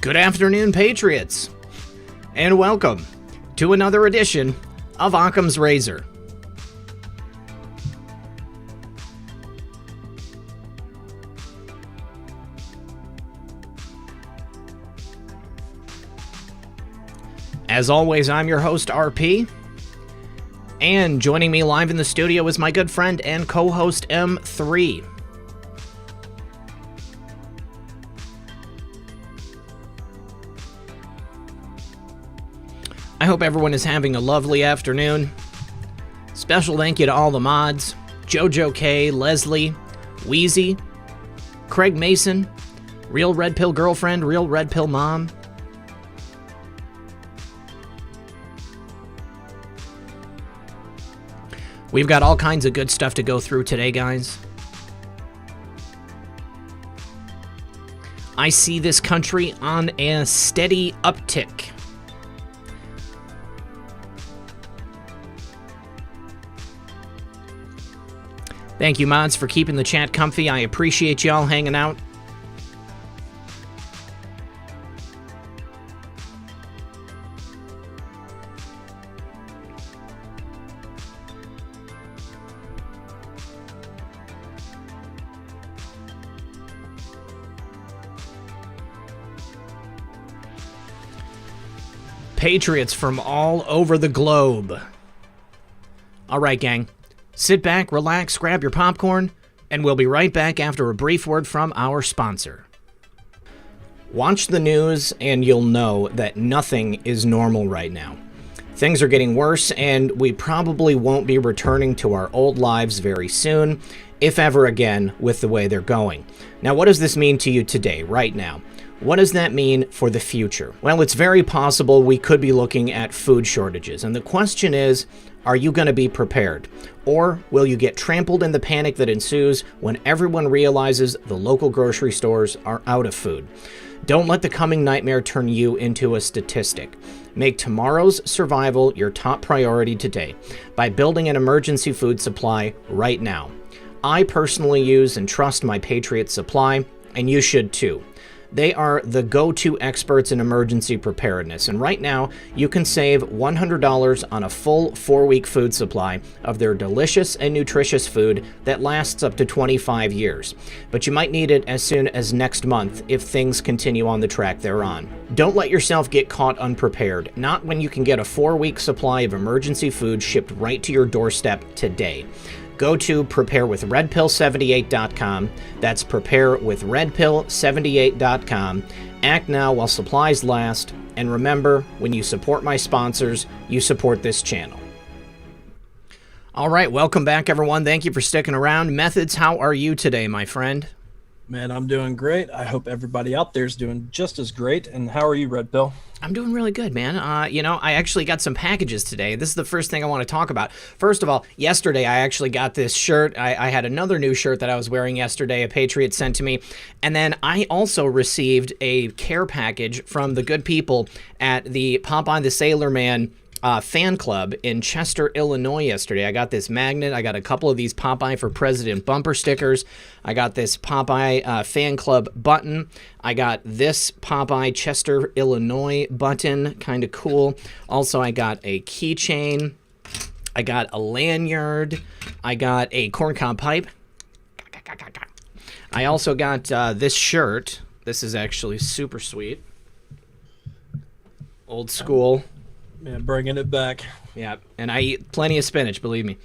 Good afternoon, Patriots, and welcome to another edition of Occam's Razor. As always, I'm your host, RP, and joining me live in the studio is my good friend and co-host, M3. I hope everyone is having a lovely afternoon. Special thank you to all the mods, Jojo K, Leslie, Wheezy, Craig Mason, Real Red Pill Girlfriend, Real Red Pill Mom. We've got all kinds of good stuff to go through today, guys. I see this country on a steady uptick. Thank you, mods, for keeping the chat comfy. I appreciate y'all hanging out. Patriots from all over the globe. All right, gang. Sit back, relax, grab your popcorn, and we'll be right back after a brief word from our sponsor. Watch the news and you'll know that nothing is normal right now. Things are getting worse, and we probably won't be returning to our old lives very soon, if ever again, with the way they're going. Now, what does this mean to you today, right now? What does that mean for the future? Well, it's very possible we could be looking at food shortages, and the question is, are you going to be prepared? Or will you get trampled in the panic that ensues when everyone realizes the local grocery stores are out of food? Don't let the coming nightmare turn you into a statistic. Make tomorrow's survival your top priority today by building an emergency food supply right now. I personally use and trust my Patriot Supply, and you should too. They are the go-to experts in emergency preparedness, and right now you can save $100 on a full 4-week food supply of their delicious and nutritious food that lasts up to 25 years. But you might need it as soon as next month if things continue on the track they're on. Don't let yourself get caught unprepared, not when you can get a 4-week supply of emergency food shipped right to your doorstep today. Go to preparewithredpill78.com. That's preparewithredpill78.com. Act now while supplies last. And remember, when you support my sponsors, you support this channel. All right, welcome back, everyone. Thank you for sticking around. Methods, how are you today, my friend? Man, I'm doing great. I hope everybody out there is doing just as great. And how are you, Red Pill? I'm doing really good, man. I actually got some packages today. This is the first thing I want to talk about. First of all, yesterday I actually got this shirt. I had another new shirt that I was wearing yesterday, a Patriot sent to me. And then I also received a care package from the good people at the Popeye the Sailor Man fan club in Chester, Illinois yesterday. I got this magnet. I got a couple of these Popeye for President bumper stickers. I got this Popeye fan club button. I got this Popeye Chester, Illinois button. Kind of cool. Also, I got a keychain. I got a lanyard. I got a corncob pipe. I also got this shirt. This is actually super sweet. Old school. Yeah, bringing it back. Yeah, and I eat plenty of spinach, believe me.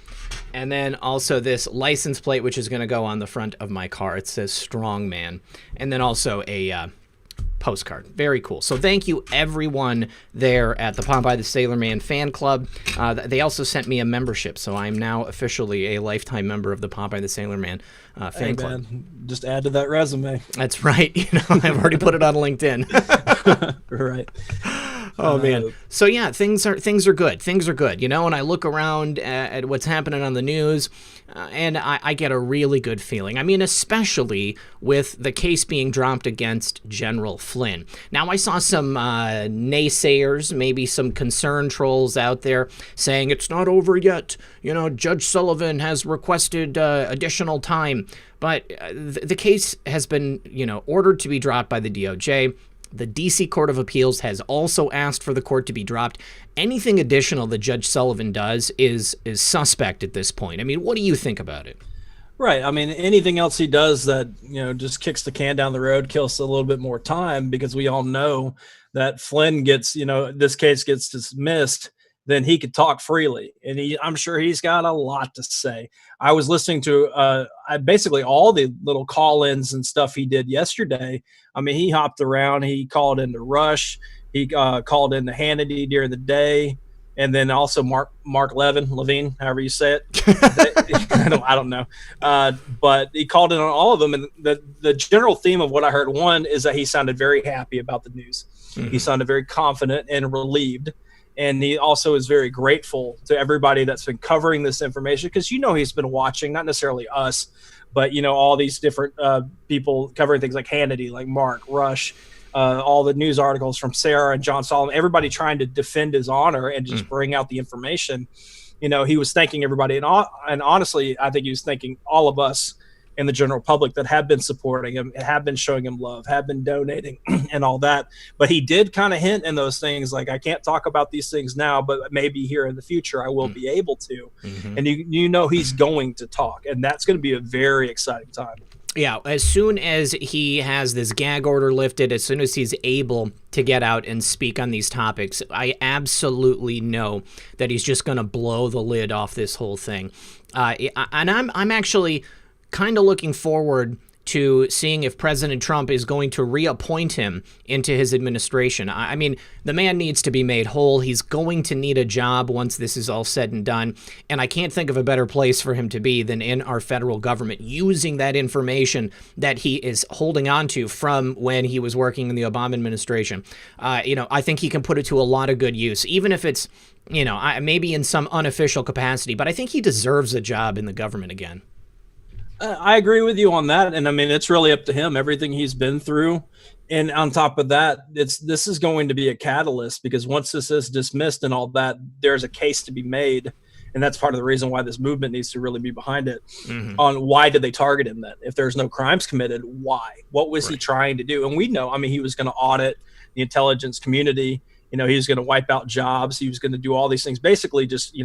And then also this license plate, which is going to go on the front of my car. It says Strong Man. And then also a postcard. Very cool. So thank you, everyone there at the Popeye the Sailor Man fan club. They also sent me a membership, so I'm now officially a lifetime member of the Popeye the Sailor Man fan club. Man, just add to that resume. That's right. I've already put it on LinkedIn. Right. Oh man. So yeah, things are good. Things are good. And I look around at what's happening on the news, and I get a really good feeling. I mean, especially with the case being dropped against General Flynn. Now, I saw some naysayers, maybe some concern trolls out there saying it's not over yet. Judge Sullivan has requested additional time. But the case has been, ordered to be dropped by the DOJ. The D.C. Court of Appeals has also asked for the court to be dropped. Anything additional that Judge Sullivan does is suspect at this point. I mean, what do you think about it? Right. I mean, anything else he does that, just kicks the can down the road, kills a little bit more time, because we all know that Flynn gets, this case gets dismissed, then he could talk freely. And I'm sure he's got a lot to say. I was listening to basically all the little call-ins and stuff he did yesterday. I mean, he hopped around. He called into Rush. He called into Hannity during the day. And then also Mark Levine, however you say it. I don't know. But he called in on all of them. And the general theme of what I heard, one, is that he sounded very happy about the news. Mm-hmm. He sounded very confident and relieved. And he also is very grateful to everybody that's been covering this information, because, he's been watching, not necessarily us, but, all these different people covering things like Hannity, like Mark, Rush, all the news articles from Sarah and John Solomon, everybody trying to defend his honor and just bring out the information. He was thanking everybody. And honestly, I think he was thanking all of us in the general public that have been supporting him, have been showing him love, have been donating and all that. But he did kind of hint in those things, like, I can't talk about these things now, but maybe here in the future I will be able to. Mm-hmm. And he's going to talk, and that's going to be a very exciting time. Yeah, as soon as he has this gag order lifted, as soon as he's able to get out and speak on these topics, I absolutely know that he's just going to blow the lid off this whole thing. And I'm actually kind of looking forward to seeing if President Trump is going to reappoint him into his administration. I mean, the man needs to be made whole. He's going to need a job once this is all said and done. And I can't think of a better place for him to be than in our federal government, using that information that he is holding on to from when he was working in the Obama administration. I think he can put it to a lot of good use, even if it's, maybe in some unofficial capacity. But I think he deserves a job in the government again. I agree with you on that. And I mean, it's really up to him, everything he's been through. And on top of that, this is going to be a catalyst, because once this is dismissed and all that, there's a case to be made. And that's part of the reason why this movement needs to really be behind it. Mm-hmm. On why did they target him then? If there's no crimes committed, why? What was he trying to do? And we know, he was going to audit the intelligence community. He was going to wipe out jobs. He was going to do all these things, basically just,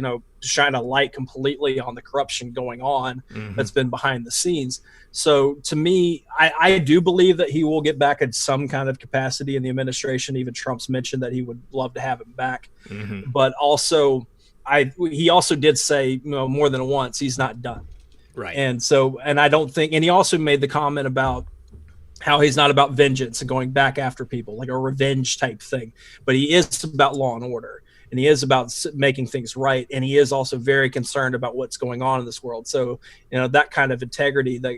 shine a light completely on the corruption going on that's been behind the scenes. So to me, I do believe that he will get back in some kind of capacity in the administration. Even Trump's mentioned that he would love to have him back. Mm-hmm. But also, he also did say, more than once, he's not done. Right. And I don't think, and he also made the comment about how he's not about vengeance and going back after people, like a revenge type thing, but he is about law and order, and he is about making things right. And he is also very concerned about what's going on in this world. So, that kind of integrity, that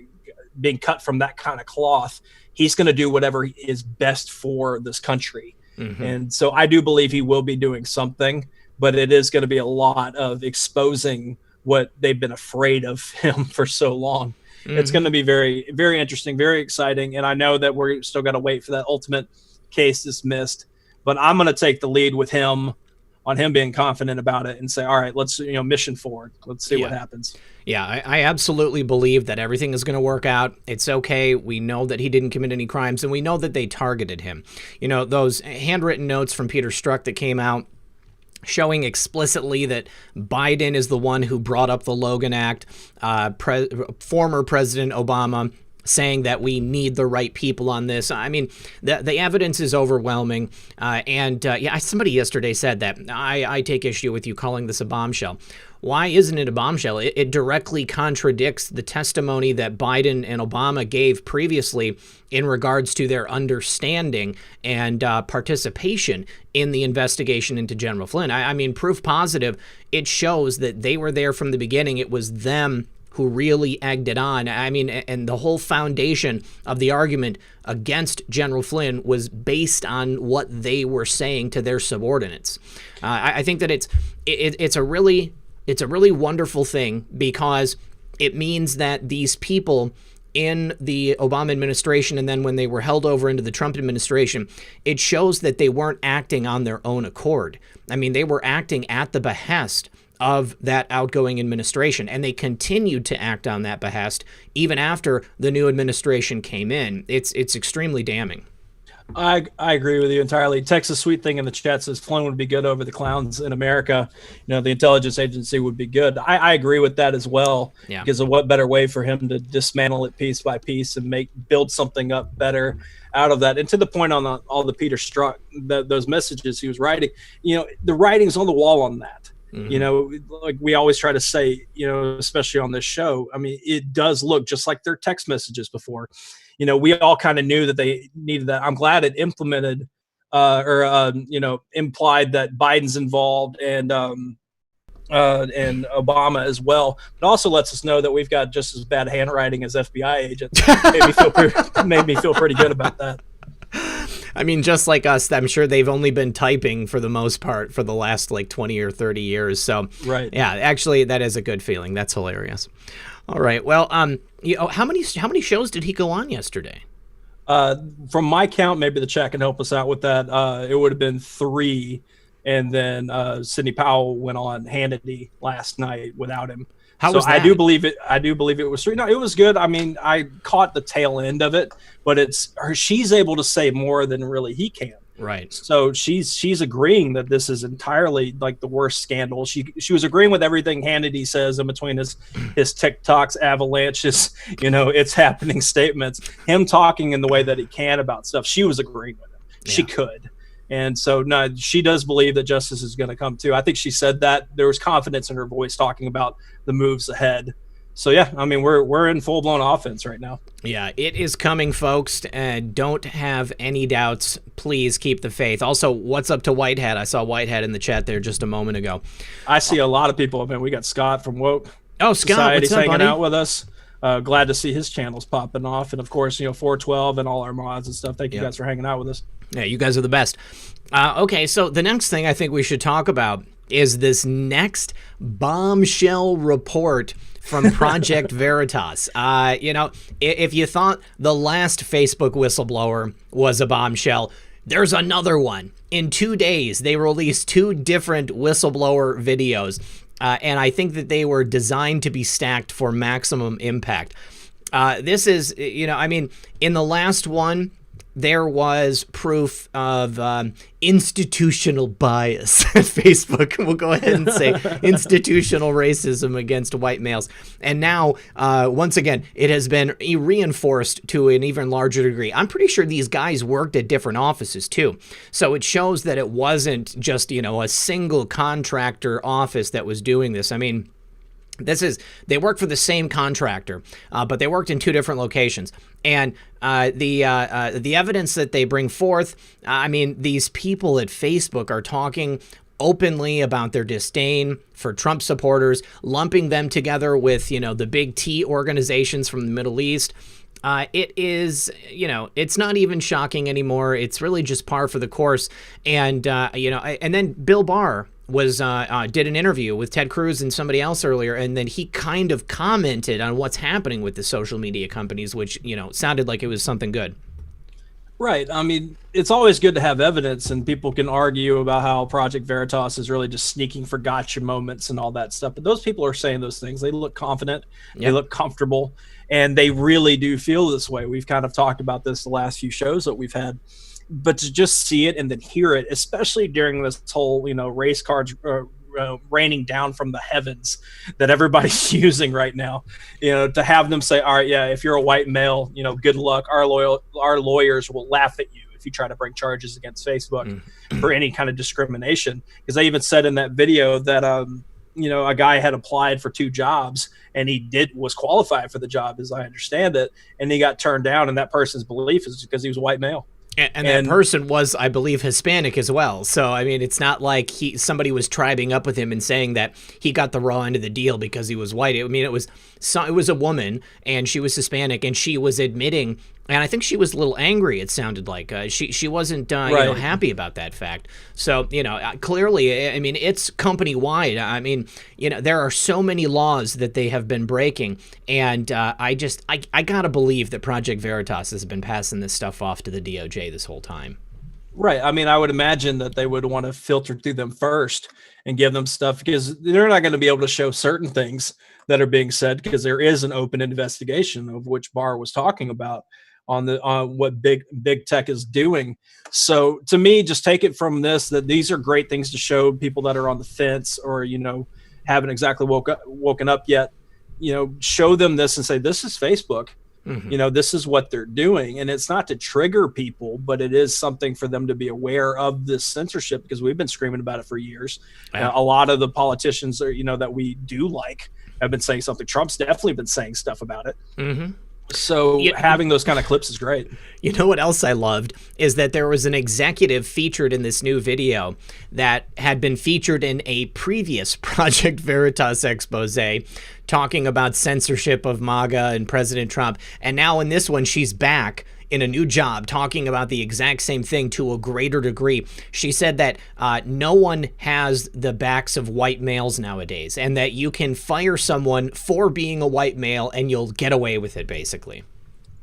being cut from that kind of cloth, he's going to do whatever is best for this country. Mm-hmm. And so I do believe he will be doing something, but it is going to be a lot of exposing what they've been afraid of him for so long. Mm-hmm. It's going to be very, very interesting, very exciting. And I know that we're still got to wait for that ultimate case dismissed, but I'm going to take the lead with him on him being confident about it and say, all right, let's, mission forward. Let's see what happens. Yeah, I absolutely believe that everything is going to work out. It's okay. We know that he didn't commit any crimes, and we know that they targeted him. Those handwritten notes from Peter Strzok that came out showing explicitly that Biden is the one who brought up the Logan Act, former President Obama saying that we need the right people on this. I mean, the evidence is overwhelming. Somebody yesterday said that. I take issue with you calling this a bombshell. Why isn't it a bombshell? It directly contradicts the testimony that Biden and Obama gave previously in regards to their understanding and participation in the investigation into General Flynn. I mean, proof positive, it shows that they were there from the beginning. It was them who really egged it on. I mean, and the whole foundation of the argument against General Flynn was based on what they were saying to their subordinates. I think that it's a really wonderful thing, because it means that these people in the Obama administration, and then when they were held over into the Trump administration, it shows that they weren't acting on their own accord. I mean, they were acting at the behest of that outgoing administration, and they continued to act on that behest even after the new administration came in. It's extremely damning. I agree with you entirely. Texas Sweet Thing in the chat says Flynn would be good over the clowns in America. You know, the intelligence agency would be good. I agree with that as well. Yeah. Because of what better way for him to dismantle it piece by piece and build something up better out of that. And to the point on all the Peter Strzok, those messages he was writing, you know, the writing's on the wall on that. You know, like we always try to say, you know, especially on this show, I mean, it does look just like their text messages before. You know, we all kind of knew that they needed that. I'm glad it implemented you know, implied that Biden's involved and Obama as well. But also lets us know that we've got just as bad handwriting as FBI agents. Made me feel pretty good about that. I mean, just like us, I'm sure they've only been typing for the most part for the last like 20 or 30 years. So, right. Yeah, actually, that is a good feeling. That's hilarious. All right. Well, you know, how many shows did he go on yesterday? From my count, maybe the chat can help us out with that. It would have been 3, and then Sidney Powell went on Hannity last night without him. How was that? I do believe it was 3. No, it was good. I mean, I caught the tail end of it, but she's able to say more than really he can. Right. So she's agreeing that this is entirely like the worst scandal. She was agreeing with everything Hannity says in between his TikToks, avalanches, you know, it's happening statements, him talking in the way that he can about stuff. She was agreeing with him. Yeah. She could. And so, no, she does believe that justice is going to come too. I think she said that there was confidence in her voice talking about the moves ahead. So, yeah, I mean, we're in full-blown offense right now. Yeah, it is coming, folks. Don't have any doubts. Please keep the faith. Also, what's up to Whitehead? I saw Whitehead in the chat there just a moment ago. I see a lot of people. I mean, we got Scott from Woke. Oh, Scott, Society's what's up, hanging buddy? out with us. Glad to see his channels popping off. And, of course, you know, 412 and all our mods and stuff. Thank you guys for hanging out with us. Yeah, you guys are the best. Okay, so the next thing I think we should talk about is this next bombshell report from Project Veritas. You know, if you thought the last Facebook whistleblower was a bombshell, there's another one. In 2 days, they released 2 different whistleblower videos, and I think that they were designed to be stacked for maximum impact. This is, you know, I mean, in the last one, there was proof of institutional bias at Facebook. We'll go ahead and say institutional racism against white males. And now, once again, it has been reinforced to an even larger degree. I'm pretty sure these guys worked at different offices too. So it shows that it wasn't just, you know, a single contractor office that was doing this. I mean, they worked for the same contractor, but they worked in 2 different locations. And the evidence that they bring forth, I mean, these people at Facebook are talking openly about their disdain for Trump supporters, lumping them together with, you know, the big T organizations from the Middle East. It is, you know, it's not even shocking anymore. It's really just par for the course. And, you know, and then Bill Barr did an interview with Ted Cruz and somebody else earlier, and then he kind of commented on what's happening with the social media companies, which, you know, sounded like it was something good. Right. I mean, it's always good to have evidence, and people can argue about how Project Veritas is really just sneaking for gotcha moments and all that stuff. But those people are saying those things. They look confident. Yep. They look comfortable, and they really do feel this way. We've kind of talked about this the last few shows that we've had. But to just see it and then hear it, especially during this whole, you know, race cards raining down from the heavens that everybody's using right now, you know, to have them say, all right, yeah, if you're a white male, you know, good luck. Our lawyers will laugh at you if you try to bring charges against Facebook for any kind of discrimination. Because I even said in that video that, you know, a guy had applied for 2 jobs and he was qualified for the job, as I understand it, and he got turned down. And that person's belief is because he was a white male. And that person was, I believe, Hispanic as well. So, I mean, it's not like somebody was tribing up with him and saying that he got the raw end of the deal because he was white. I mean, it was a woman, and she was Hispanic, and she was admitting, and I think she was a little angry, it sounded like. She wasn't you know, happy about that fact. So, you know, clearly, I mean, it's company-wide. I mean, you know, there are so many laws that they have been breaking, and I got to believe that Project Veritas has been passing this stuff off to the DOJ this whole time. Right. I mean, I would imagine that they would want to filter through them first and give them stuff, because they're not going to be able to show certain things that are being said, because there is an open investigation of which Barr was talking about on what big tech is doing. So to me, just take it from this, that these are great things to show people that are on the fence, or, haven't exactly woken up yet. Show them this and say, this is Facebook. This is what they're doing. And it's not to trigger people, but it is something for them to be aware of this censorship, because we've been screaming about it for years. Yeah. A lot of the politicians are, that we do have been saying something. Trump's definitely been saying stuff about it. So having those kind of clips is great. You know what else I loved is that there was an executive featured in this new video that had been featured in a previous Project Veritas expose talking about censorship of MAGA and President Trump. And now in this one, she's back in a new job talking about the exact same thing to a greater degree. She said that no one has the backs of white males nowadays, and that you can fire someone for being a white male and you'll get away with it, basically.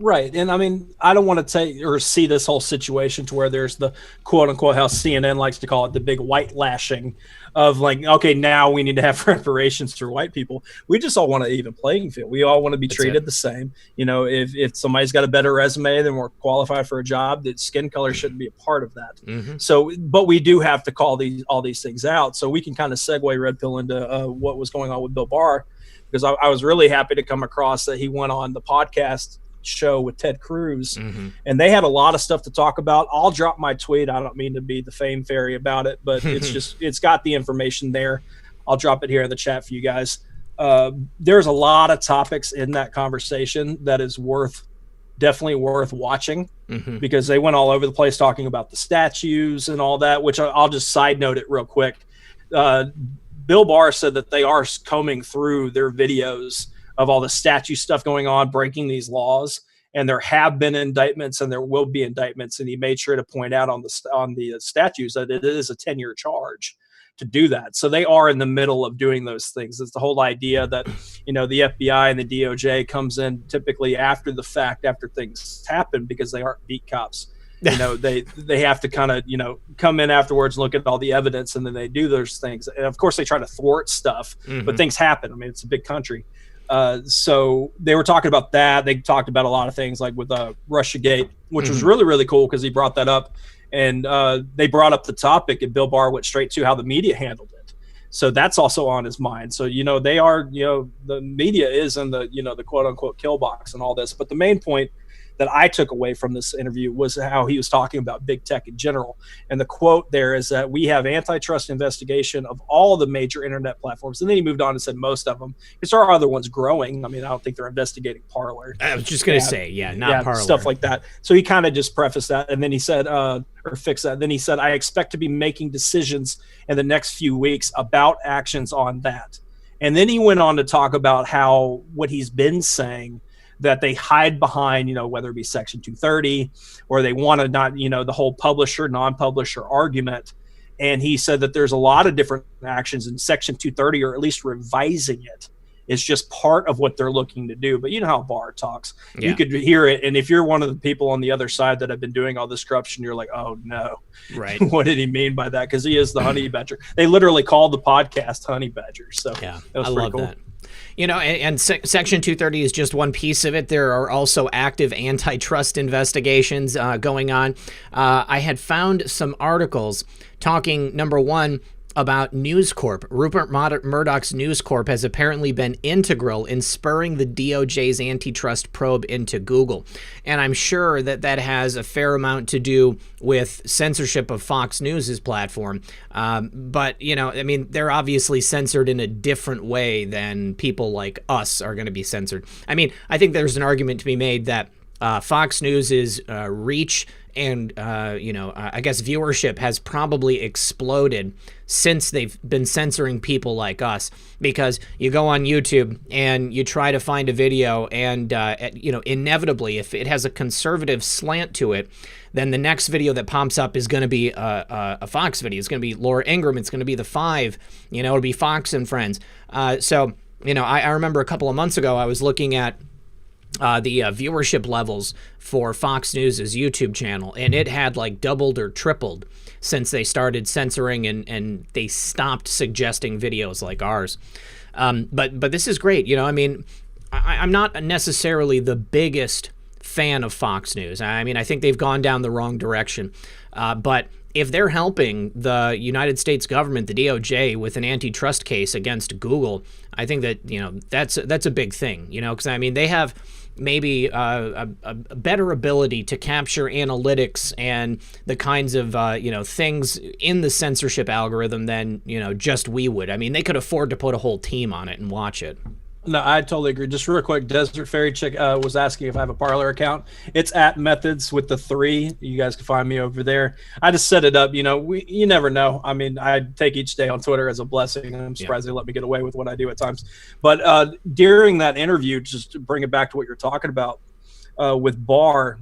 Right. And I mean, I don't want to take or see this whole situation to where there's the quote unquote, how CNN likes to call it, the big white lashing of like, okay, now we need to have reparations for white people. We just all want an even playing field. We all want to be treated the same. If somebody's got a better resume than we're qualified for a job, that skin color shouldn't be a part of that. So, but we do have to call all these things out. So we can kind of segue, Red Pill, into what was going on with Bill Barr, because I was really happy to come across that he went on the podcast show with Ted Cruz, and they had a lot of stuff to talk about. I'll drop my tweet. I don't mean to be the fame fairy about it, but it's got the information there. I'll drop it here in the chat for you guys. There's a lot of topics in that conversation that is definitely worth watching, because they went all over the place talking about the statues and all that, which I'll just side note it real quick. Bill Barr said that they are combing through their videos of all the statue stuff going on, breaking these laws, and there have been indictments and there will be indictments. And he made sure to point out on the statues that it is a 10-year charge to do that. So they are in the middle of doing those things. It's the whole idea that, the FBI and the DOJ comes in typically after the fact, after things happen, because they aren't beat cops. They have to kind of, come in afterwards and look at all the evidence, and then they do those things. And of course they try to thwart stuff, but things happen. I mean, it's a big country. So they were talking about that. They talked about a lot of things, like with Russiagate, which was really, really cool, because he brought that up, and they brought up the topic, and Bill Barr went straight to how the media handled it. So that's also on his mind. So, they are, the media is in the, the quote unquote kill box and all this. But the main point that I took away from this interview was how he was talking about big tech in general. And the quote there is that we have antitrust investigation of all the major internet platforms. And then he moved on and said most of them, because there are other ones growing. I mean, I don't think they're investigating Parler. I was just going to say, not Parler. Stuff like that. So he kind of just prefaced that. And then he said, or fixed that. Then he said, I expect to be making decisions in the next few weeks about actions on that. And then he went on to talk about how what he's been saying, that they hide behind, whether it be Section 230, or they want to not, the whole publisher, non-publisher argument. And he said that there's a lot of different actions in Section 230, or at least revising it. It's just part of what they're looking to do. But you know how Barr talks. Yeah. You could hear it. And if you're one of the people on the other side that have been doing all this corruption, you're like, oh, no. Right. What did he mean by that? Because he is the honey badger. They literally called the podcast Honey Badger. So yeah, that was I love cool. that. And Section 230 is just one piece of it. There are also active antitrust investigations going on. I had found some articles talking, number one, about News Corp. Rupert Murdoch's News Corp has apparently been integral in spurring the DOJ's antitrust probe into Google. And I'm sure that that has a fair amount to do with censorship of Fox News' platform. But, they're obviously censored in a different way than people like us are going to be censored. I mean, I think there's an argument to be made that Fox News' reach and, I guess viewership has probably exploded since they've been censoring people like us, because you go on YouTube and you try to find a video and, inevitably, if it has a conservative slant to it, then the next video that pops up is going to be a Fox video. It's going to be Laura Ingraham. It's going to be The Five. It'll be Fox and Friends. So, I remember a couple of months ago I was looking at the viewership levels for Fox News' YouTube channel, and it had like doubled or tripled since they started censoring and they stopped suggesting videos like ours. But this is great. I'm not necessarily the biggest fan of Fox News. I mean, I think they've gone down the wrong direction. But if they're helping the United States government, the DOJ, with an antitrust case against Google, I think that, that's a big thing, because I mean, they have maybe a better ability to capture analytics and the kinds of, things in the censorship algorithm than, just we would. I mean, they could afford to put a whole team on it and watch it. No, I totally agree. Just real quick, Desert Fairy Chick was asking if I have a Parler account. It's at Methods with the 3. You guys can find me over there. I just set it up. You never know. I mean, I take each day on Twitter as a blessing, and I'm surprised they let me get away with what I do at times. But during that interview, just to bring it back to what you're talking about with Barr,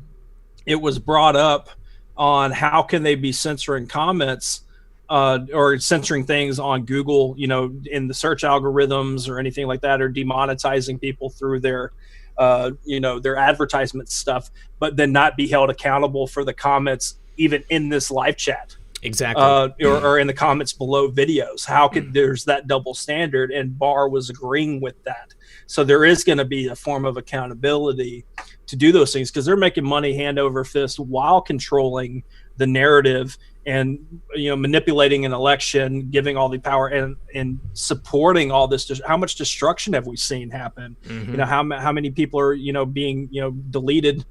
it was brought up on how can they be censoring comments or censoring things on Google, in the search algorithms or anything like that, or demonetizing people through their, their advertisement stuff, but then not be held accountable for the comments even in this live chat. Exactly. Or in the comments below videos. How could there's that double standard? And Barr was agreeing with that. So there is going to be a form of accountability to do those things, because they're making money hand over fist while controlling the narrative and manipulating an election, giving all the power and supporting all this. How much destruction have we seen happen? Mm-hmm. How many people are being deleted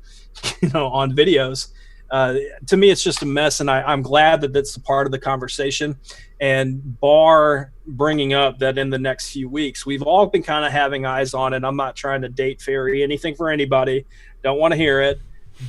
on videos? To me, it's just a mess, and I'm glad that that's a part of the conversation. And Barr bringing up that in the next few weeks, we've all been kind of having eyes on it. I'm not trying to date fairy anything for anybody. Don't want to hear it.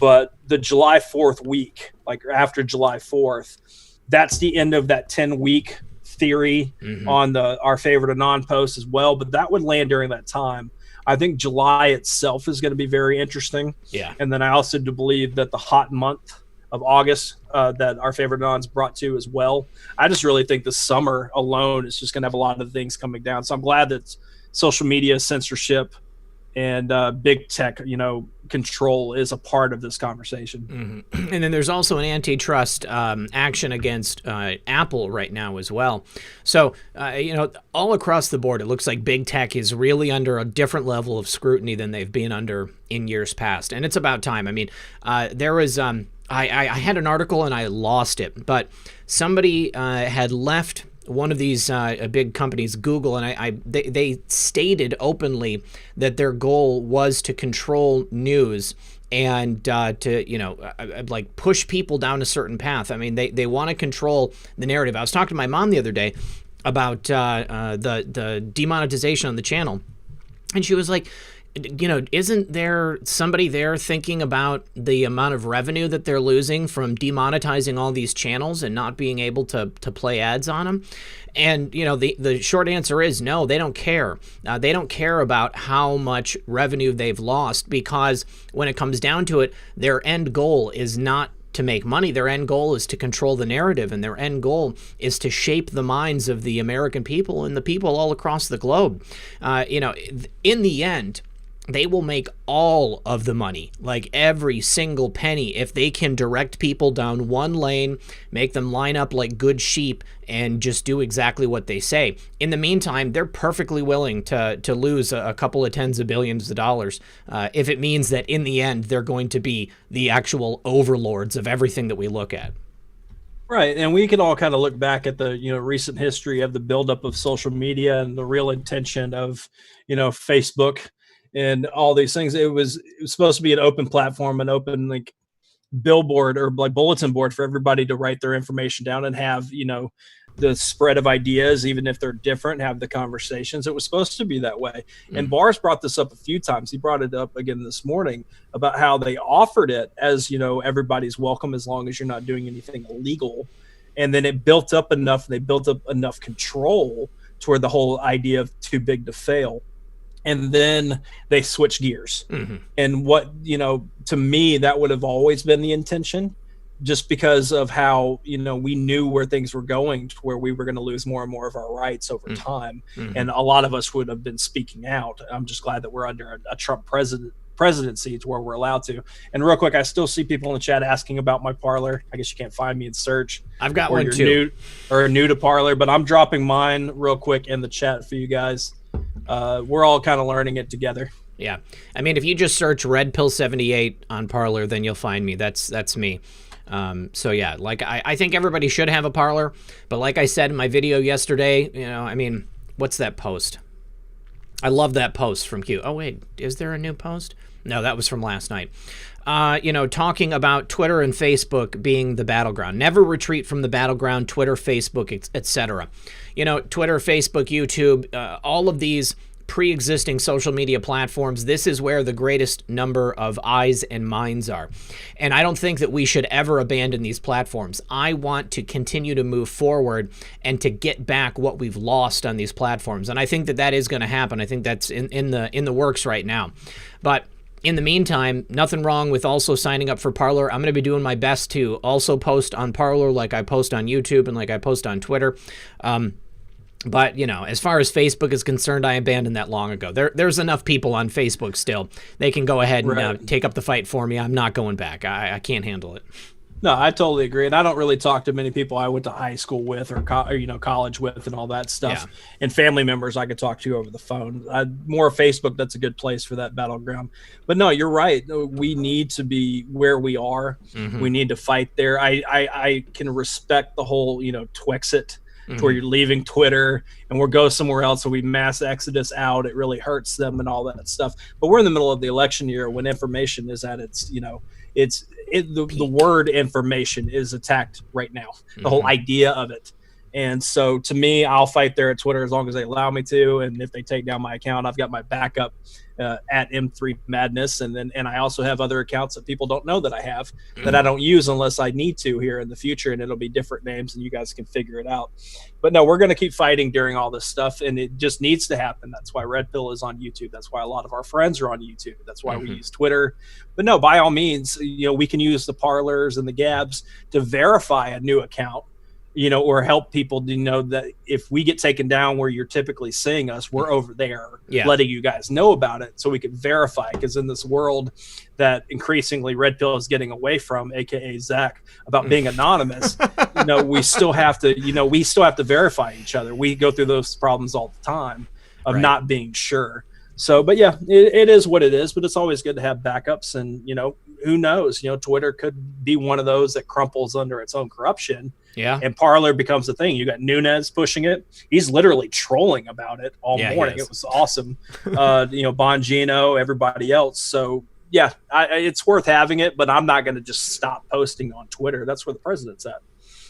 But the July 4th week, like after July 4th, that's the end of that 10-week theory on our favorite Anon post as well. But that would land during that time. I think July itself is going to be very interesting. Yeah. And then I also do believe that the hot month of August that our favorite Anons brought to as well. I just really think the summer alone is just going to have a lot of things coming down. So I'm glad that social media censorship and big tech, control is a part of this conversation. Mm-hmm. And then there's also an antitrust action against Apple right now as well. So, all across the board, it looks like big tech is really under a different level of scrutiny than they've been under in years past. And it's about time. I mean, there was I had an article and I lost it, but somebody had left one of these big companies, Google, and they stated openly that their goal was to control news and to like push people down a certain path. I mean, they want to control the narrative. I was talking to my mom the other day about the demonetization on the channel, and she was like, isn't there somebody there thinking about the amount of revenue that they're losing from demonetizing all these channels and not being able to play ads on them? And, the short answer is no, they don't care. They don't care about how much revenue they've lost, because when it comes down to it, their end goal is not to make money. Their end goal is to control the narrative, and their end goal is to shape the minds of the American people and the people all across the globe. In the end, they will make all of the money, like every single penny, if they can direct people down one lane, make them line up like good sheep, and just do exactly what they say. In the meantime, they're perfectly willing to lose a couple of tens of billions of dollars if it means that in the end they're going to be the actual overlords of everything that we look at. Right, and we can all kind of look back at the recent history of the buildup of social media and the real intention of Facebook and all these things. It was supposed to be an open platform, an open billboard or bulletin board for everybody to write their information down and have the spread of ideas, even if they're different, have the conversations. It was supposed to be that way. And Barr's brought this up a few times. He brought it up again this morning about how they offered it as everybody's welcome as long as you're not doing anything illegal. And then it built up enough. They built up enough control toward the whole idea of too big to fail. And then they switch gears. And what, to me, that would have always been the intention, just because of how, we knew where things were going, to where we were going to lose more and more of our rights over time. And a lot of us would have been speaking out. I'm just glad that we're under a Trump presidency to where we're allowed to. And real quick, I still see people in the chat asking about my Parler. I guess you can't find me in search. I've got one too. New to Parler, but I'm dropping mine real quick in the chat for you guys. We're all kind of learning it together. Yeah. I mean, if you just search Red Pill 78 on Parler, then you'll find me. That's me. So yeah, like I think everybody should have a Parler, but like I said in my video yesterday, I mean, what's that post? I love that post from Q. Oh wait, is there a new post? No, that was from last night. Talking about Twitter and Facebook being the battleground. Never retreat from the battleground, Twitter, Facebook, etc. Twitter, Facebook, YouTube, all of these pre-existing social media platforms, this is where the greatest number of eyes and minds are. And I don't think that we should ever abandon these platforms. I want to continue to move forward and to get back what we've lost on these platforms. And I think that is going to happen. I think that's in the works right now. But in the meantime, nothing wrong with also signing up for Parler. I'm going to be doing my best to also post on Parler like I post on YouTube and like I post on Twitter. But, as far as Facebook is concerned, I abandoned that long ago. There's enough people on Facebook still. They can go ahead and take up the fight for me. I'm not going back. I can't handle it. No, I totally agree. And I don't really talk to many people I went to high school with or college with and all that stuff. Yeah. And family members I could talk to over the phone. More Facebook, that's a good place for that battleground. But no, you're right. We need to be where we are. Mm-hmm. We need to fight there. I can respect the whole, Twixit. To where you're leaving Twitter and we'll go somewhere else and we mass exodus out. It really hurts them and all that stuff. But we're in the middle of the election year when information is at its, the word information is attacked right now, the whole idea of it. And so to me, I'll fight there at Twitter as long as they allow me to. And if they take down my account, I've got my backup at M3 Madness. And I also have other accounts that people don't know that I have that I don't use unless I need to here in the future. And it'll be different names and you guys can figure it out. But no, we're going to keep fighting during all this stuff. And it just needs to happen. That's why Red Pill is on YouTube. That's why a lot of our friends are on YouTube. That's why we use Twitter. But no, by all means, we can use the Parlers and the Gabs to verify a new account. Or help people to know that if we get taken down where you're typically seeing us, we're over there letting you guys know about it so we can verify. Because in this world that increasingly Red Pill is getting away from, aka Zach, about being anonymous, we still have to verify each other. We go through those problems all the time of not being sure. So, but yeah, it is what it is, but it's always good to have backups and, who knows, Twitter could be one of those that crumples under its own corruption. Yeah. And Parler becomes the thing. You got Nunez pushing it. He's literally trolling about it all morning. It was awesome. Bongino, everybody else. So yeah, it's worth having it, but I'm not going to just stop posting on Twitter. That's where the president's at.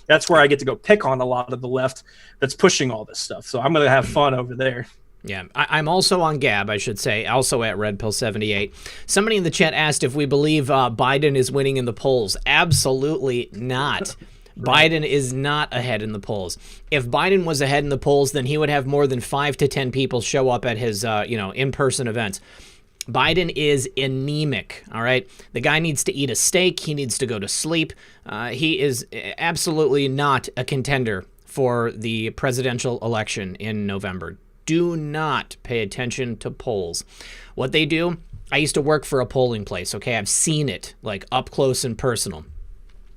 That's where I get to go pick on a lot of the left that's pushing all this stuff. So I'm going to have fun over there. Yeah, I'm also on Gab, I should say, also at Red Pill 78. Somebody in the chat asked if we believe Biden is winning in the polls. Absolutely not. Biden is not ahead in the polls. If Biden was ahead in the polls, then he would have more than 5 to 10 people show up at his, in-person events. Biden is anemic, all right? The guy needs to eat a steak. He needs to go to sleep. He is absolutely not a contender for the presidential election in November. Do not pay attention to polls. What they do, I used to work for a polling place, okay? I've seen it, like, up close and personal.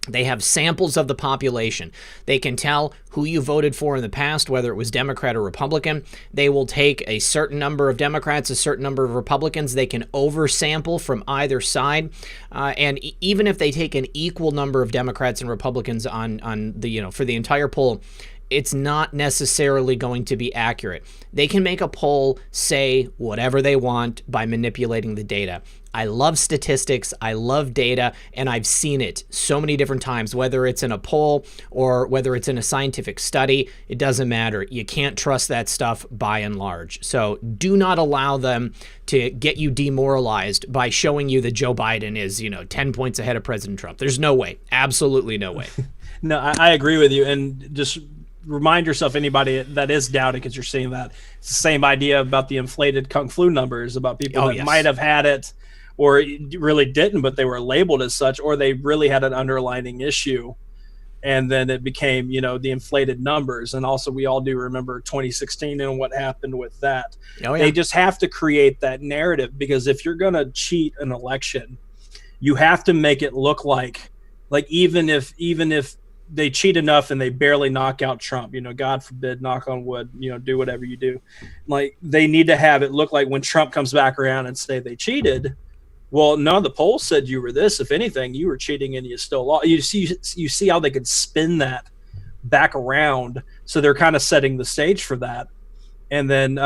They have samples of the population. They can tell who you voted for in the past, whether it was Democrat or Republican. They will take a certain number of Democrats, a certain number of Republicans. They can oversample from either side. And even if they take an equal number of Democrats and Republicans on the, for the entire poll, it's not necessarily going to be accurate. They can make a poll say whatever they want by manipulating the data. I love statistics, I love data, and I've seen it so many different times, whether it's in a poll or whether it's in a scientific study, it doesn't matter. You can't trust that stuff by and large. So do not allow them to get you demoralized by showing you that Joe Biden is, 10 points ahead of President Trump. There's no way, absolutely no way. No, I agree with you. And just remind yourself, anybody that is doubting, because you're seeing that it's the same idea about the inflated Kung Flu numbers, about people that might have had it or really didn't, but they were labeled as such, or they really had an underlying issue. And then it became, the inflated numbers. And also we all do remember 2016 and what happened with that. They just have to create that narrative, because if you're going to cheat an election, you have to make it look like even if they cheat enough and they barely knock out Trump, God forbid, knock on wood, do whatever you do. Like, they need to have it look like when Trump comes back around and say they cheated. Well, no, the polls said you were this. If anything, you were cheating and you still lost. You see how they could spin that back around. So they're kind of setting the stage for that. And then,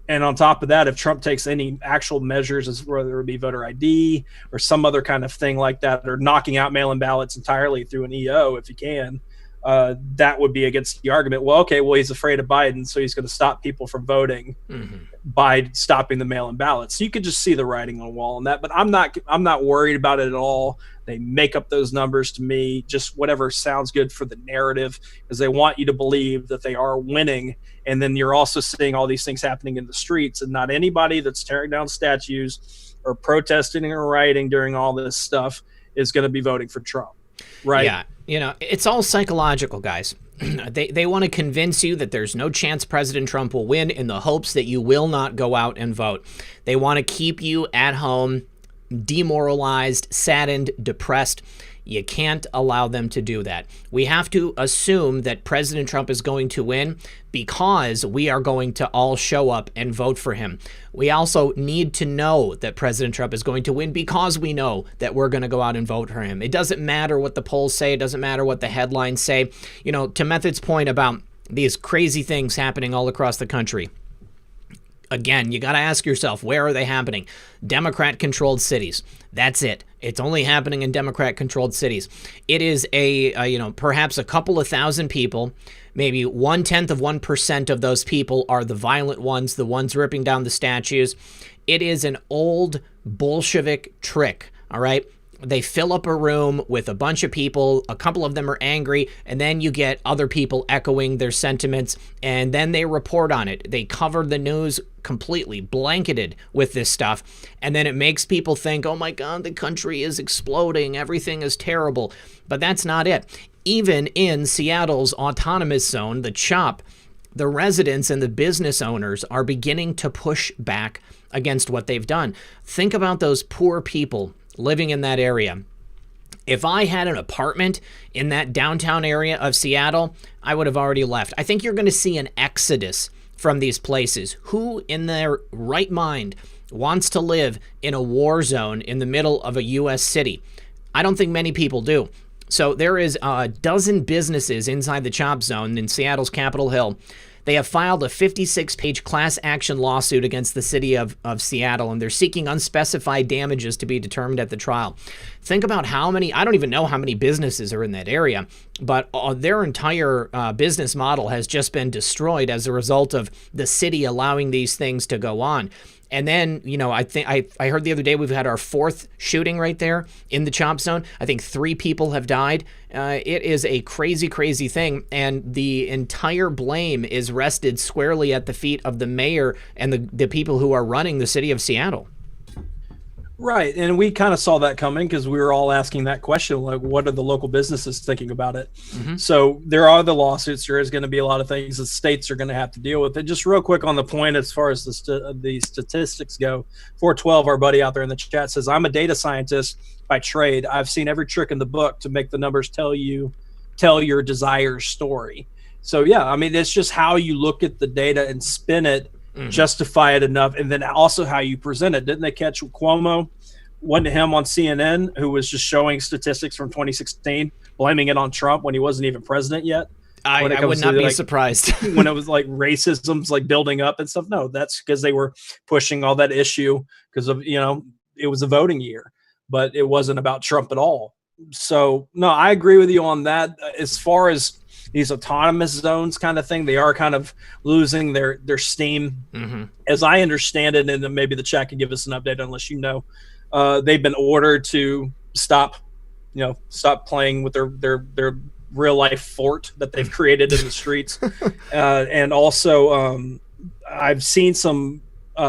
and on top of that, if Trump takes any actual measures, as whether it be voter ID or some other kind of thing like that, or knocking out mail-in ballots entirely through an EO, if he can, that would be against the argument. Well, okay, well, he's afraid of Biden, so he's going to stop people from voting by stopping the mail-in ballots. So you could just see the writing on the wall on that. But I'm not worried about it at all. They make up those numbers to me, just whatever sounds good for the narrative, because they want you to believe that they are winning. And then you're also seeing all these things happening in the streets, and not anybody that's tearing down statues or protesting or rioting during all this stuff is going to be voting for Trump. Right. Yeah. It's all psychological, guys. They want to convince you that there's no chance President Trump will win in the hopes that you will not go out and vote. They want to keep you at home, demoralized, saddened, depressed. You can't allow them to do that. We have to assume that President Trump is going to win because we are going to all show up and vote for him. We also need to know that President Trump is going to win because we know that we're going to go out and vote for him. It doesn't matter what the polls say. It doesn't matter what the headlines say. To Method's point about these crazy things happening all across the country. Again, you got to ask yourself, where are they happening? Democrat-controlled cities. That's it. It's only happening in Democrat-controlled cities. It is perhaps a couple of thousand people. Maybe 1/10% of those people are the violent ones, the ones ripping down the statues. It is an old Bolshevik trick, all right? They fill up a room with a bunch of people. A couple of them are angry, and then you get other people echoing their sentiments, and then they report on it. They cover the news completely, blanketed with this stuff, and then it makes people think, oh my God, the country is exploding. Everything is terrible. But that's not it. Even in Seattle's autonomous zone, the CHOP, the residents and the business owners are beginning to push back against what they've done. Think about those poor people living in that area. If I had an apartment in that downtown area of Seattle, I would have already left. I think you're going to see an exodus from these places. Who in their right mind wants to live in a war zone in the middle of a U.S. city? I don't think many people do. So there is a dozen businesses inside the CHOP zone in Seattle's Capitol Hill. They have filed a 56-page class action lawsuit against the city of Seattle, and they're seeking unspecified damages to be determined at the trial. Think about how many, I don't even know how many businesses are in that area, but their entire business model has just been destroyed as a result of the city allowing these things to go on. And then, I think I heard the other day we've had our fourth shooting right there in the CHOP zone. I think 3 people have died. It is a crazy, crazy thing. And the entire blame is rested squarely at the feet of the mayor and the people who are running the city of Seattle. Right. And we kind of saw that coming because we were all asking that question, like, what are the local businesses thinking about it? Mm-hmm. So there are the lawsuits. There is going to be a lot of things that states are going to have to deal with. And just real quick on the point, as far as the statistics go, 412, our buddy out there in the chat says, I'm a data scientist by trade. I've seen every trick in the book to make the numbers tell your desired story. So, yeah, I mean, it's just how you look at the data and spin it. Mm-hmm. Justify it enough, and then also how you present it. Didn't they catch Cuomo? Went to him on CNN, who was just showing statistics from 2016, blaming it on Trump when he wasn't even president yet. I would not be surprised. When it was like racism's like building up and stuff. No, that's because they were pushing all that issue because of, it was a voting year, but it wasn't about Trump at all. So, no, I agree with you on that. As far as these autonomous zones kind of thing, they are kind of losing their steam. Mm-hmm. As I understand it, and then maybe the chat can give us an update unless they've been ordered to stop playing with their real life fort that they've created in the streets. And also I've seen some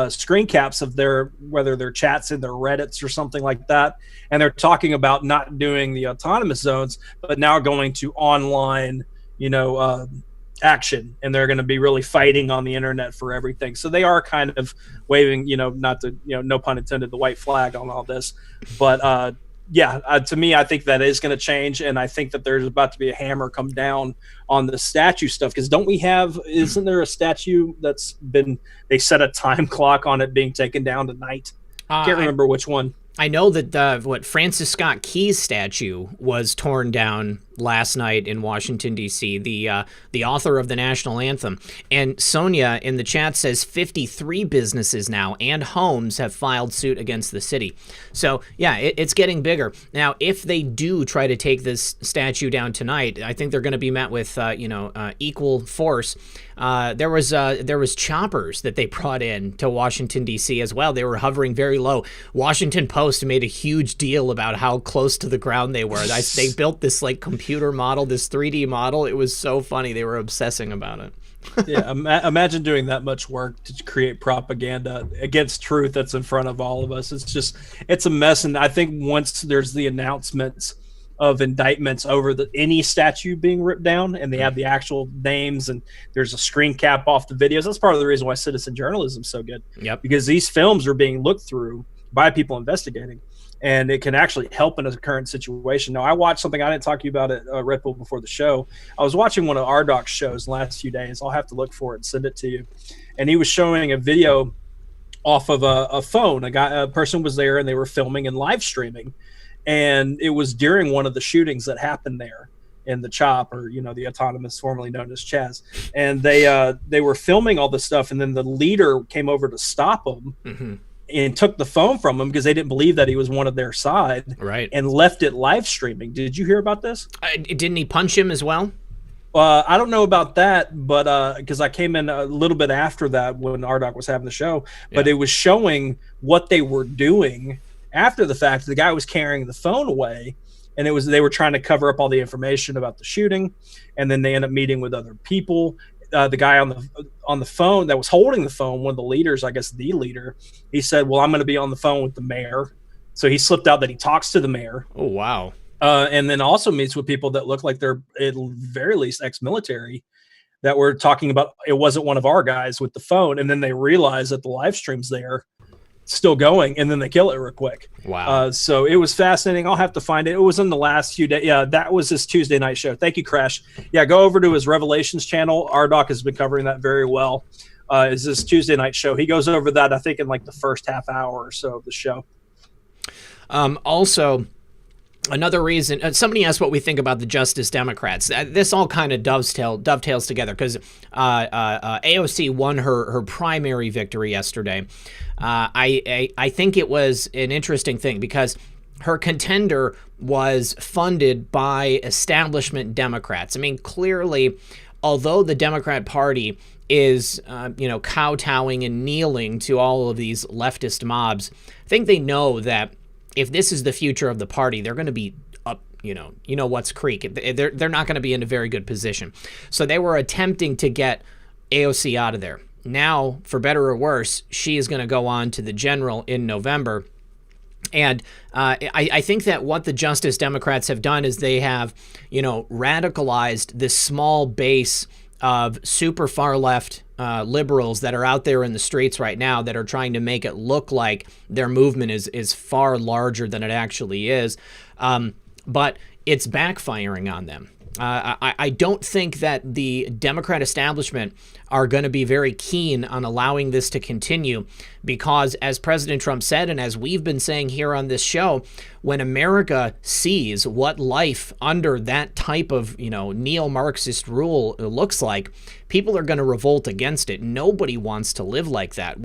screen caps of whether their chats in their Reddits or something like that. And they're talking about not doing the autonomous zones, but now going to online action, and they're going to be really fighting on the internet for everything. So they are kind of waving, not the, no pun intended, the white flag on all this, but to me, I think that is going to change, and I think that there's about to be a hammer come down on the statue stuff. Because isn't there a statue that's been, they set a time clock on it being taken down tonight? Can't remember which one. I know that Francis Scott Key's statue was torn down last night in Washington, D.C., the author of the national anthem. And Sonia in the chat says 53 businesses now and homes have filed suit against the city. So, yeah, it's getting bigger. Now, if they do try to take this statue down tonight, I think they're going to be met with, equal force. There was choppers that they brought in to Washington, D.C. as well. They were hovering very low. Washington Post made a huge deal about how close to the ground they were. They built this computer model, this 3D model. It was so funny. They were obsessing about it. Yeah, imagine doing that much work to create propaganda against truth that's in front of all of us. It's a mess. And I think once there's the announcements of indictments over any statue being ripped down, and they have the actual names, and there's a screen cap off the videos. That's part of the reason why citizen journalism is so good. Yep. Because these films are being looked through by people investigating, and it can actually help in a current situation. Now, I watched something I didn't talk to you about at Red Bull before the show. I was watching one of Ardoc's shows the last few days. I'll have to look for it and send it to you. And he was showing a video off of a phone. A person was there, and they were filming and live streaming. And it was during one of the shootings that happened there in the CHOP, or the autonomous, formerly known as Chaz. And they were filming all this stuff, and then the leader came over to stop them. Mm-hmm. And took the phone from him because they didn't believe that he was one of their side, right? And left it live streaming. Did you hear about this? Didn't he punch him as well? I don't know about that, but because I came in a little bit after that when Ardoc was having the show, but it was showing what they were doing after the fact. The guy was carrying the phone away, and they were trying to cover up all the information about the shooting, and then they ended up meeting with other people. The guy on the phone that was holding the phone, one of the leaders, I guess the leader, he said, well, I'm going to be on the phone with the mayor. So he slipped out that he talks to the mayor. Oh, wow. And then also meets with people that look like they're at very least ex-military that were talking about it wasn't one of our guys with the phone. And then they realize that the live stream's there still going, and then they kill it real quick. Wow. So it was fascinating. I'll have to find it. It was in the last few days. Yeah, that was his Tuesday night show. Thank you, Crash. Yeah, go over to his Revelations channel. Ardoc has been covering that very well. Is his Tuesday night show. He goes over that, I think, in the first half hour or so of the show. Also, another reason, somebody asked what we think about the Justice Democrats. This all kind of dovetails together because AOC won her primary victory yesterday. I think it was an interesting thing because her contender was funded by establishment Democrats. I mean, clearly, although the Democrat Party is, kowtowing and kneeling to all of these leftist mobs, I think they know that if this is the future of the party, they're going to be up, what's creek. They're not going to be in a very good position. So they were attempting to get AOC out of there. Now, for better or worse, she is going to go on to the general in November. And I think that what the Justice Democrats have done is they have, radicalized this small base of super far left liberals that are out there in the streets right now that are trying to make it look like their movement is far larger than it actually is. But it's backfiring on them. I don't think that the Democrat establishment are going to be very keen on allowing this to continue because, as President Trump said, and as we've been saying here on this show, when America sees what life under that type of, neo-Marxist rule looks like, people are going to revolt against it. Nobody wants to live like that.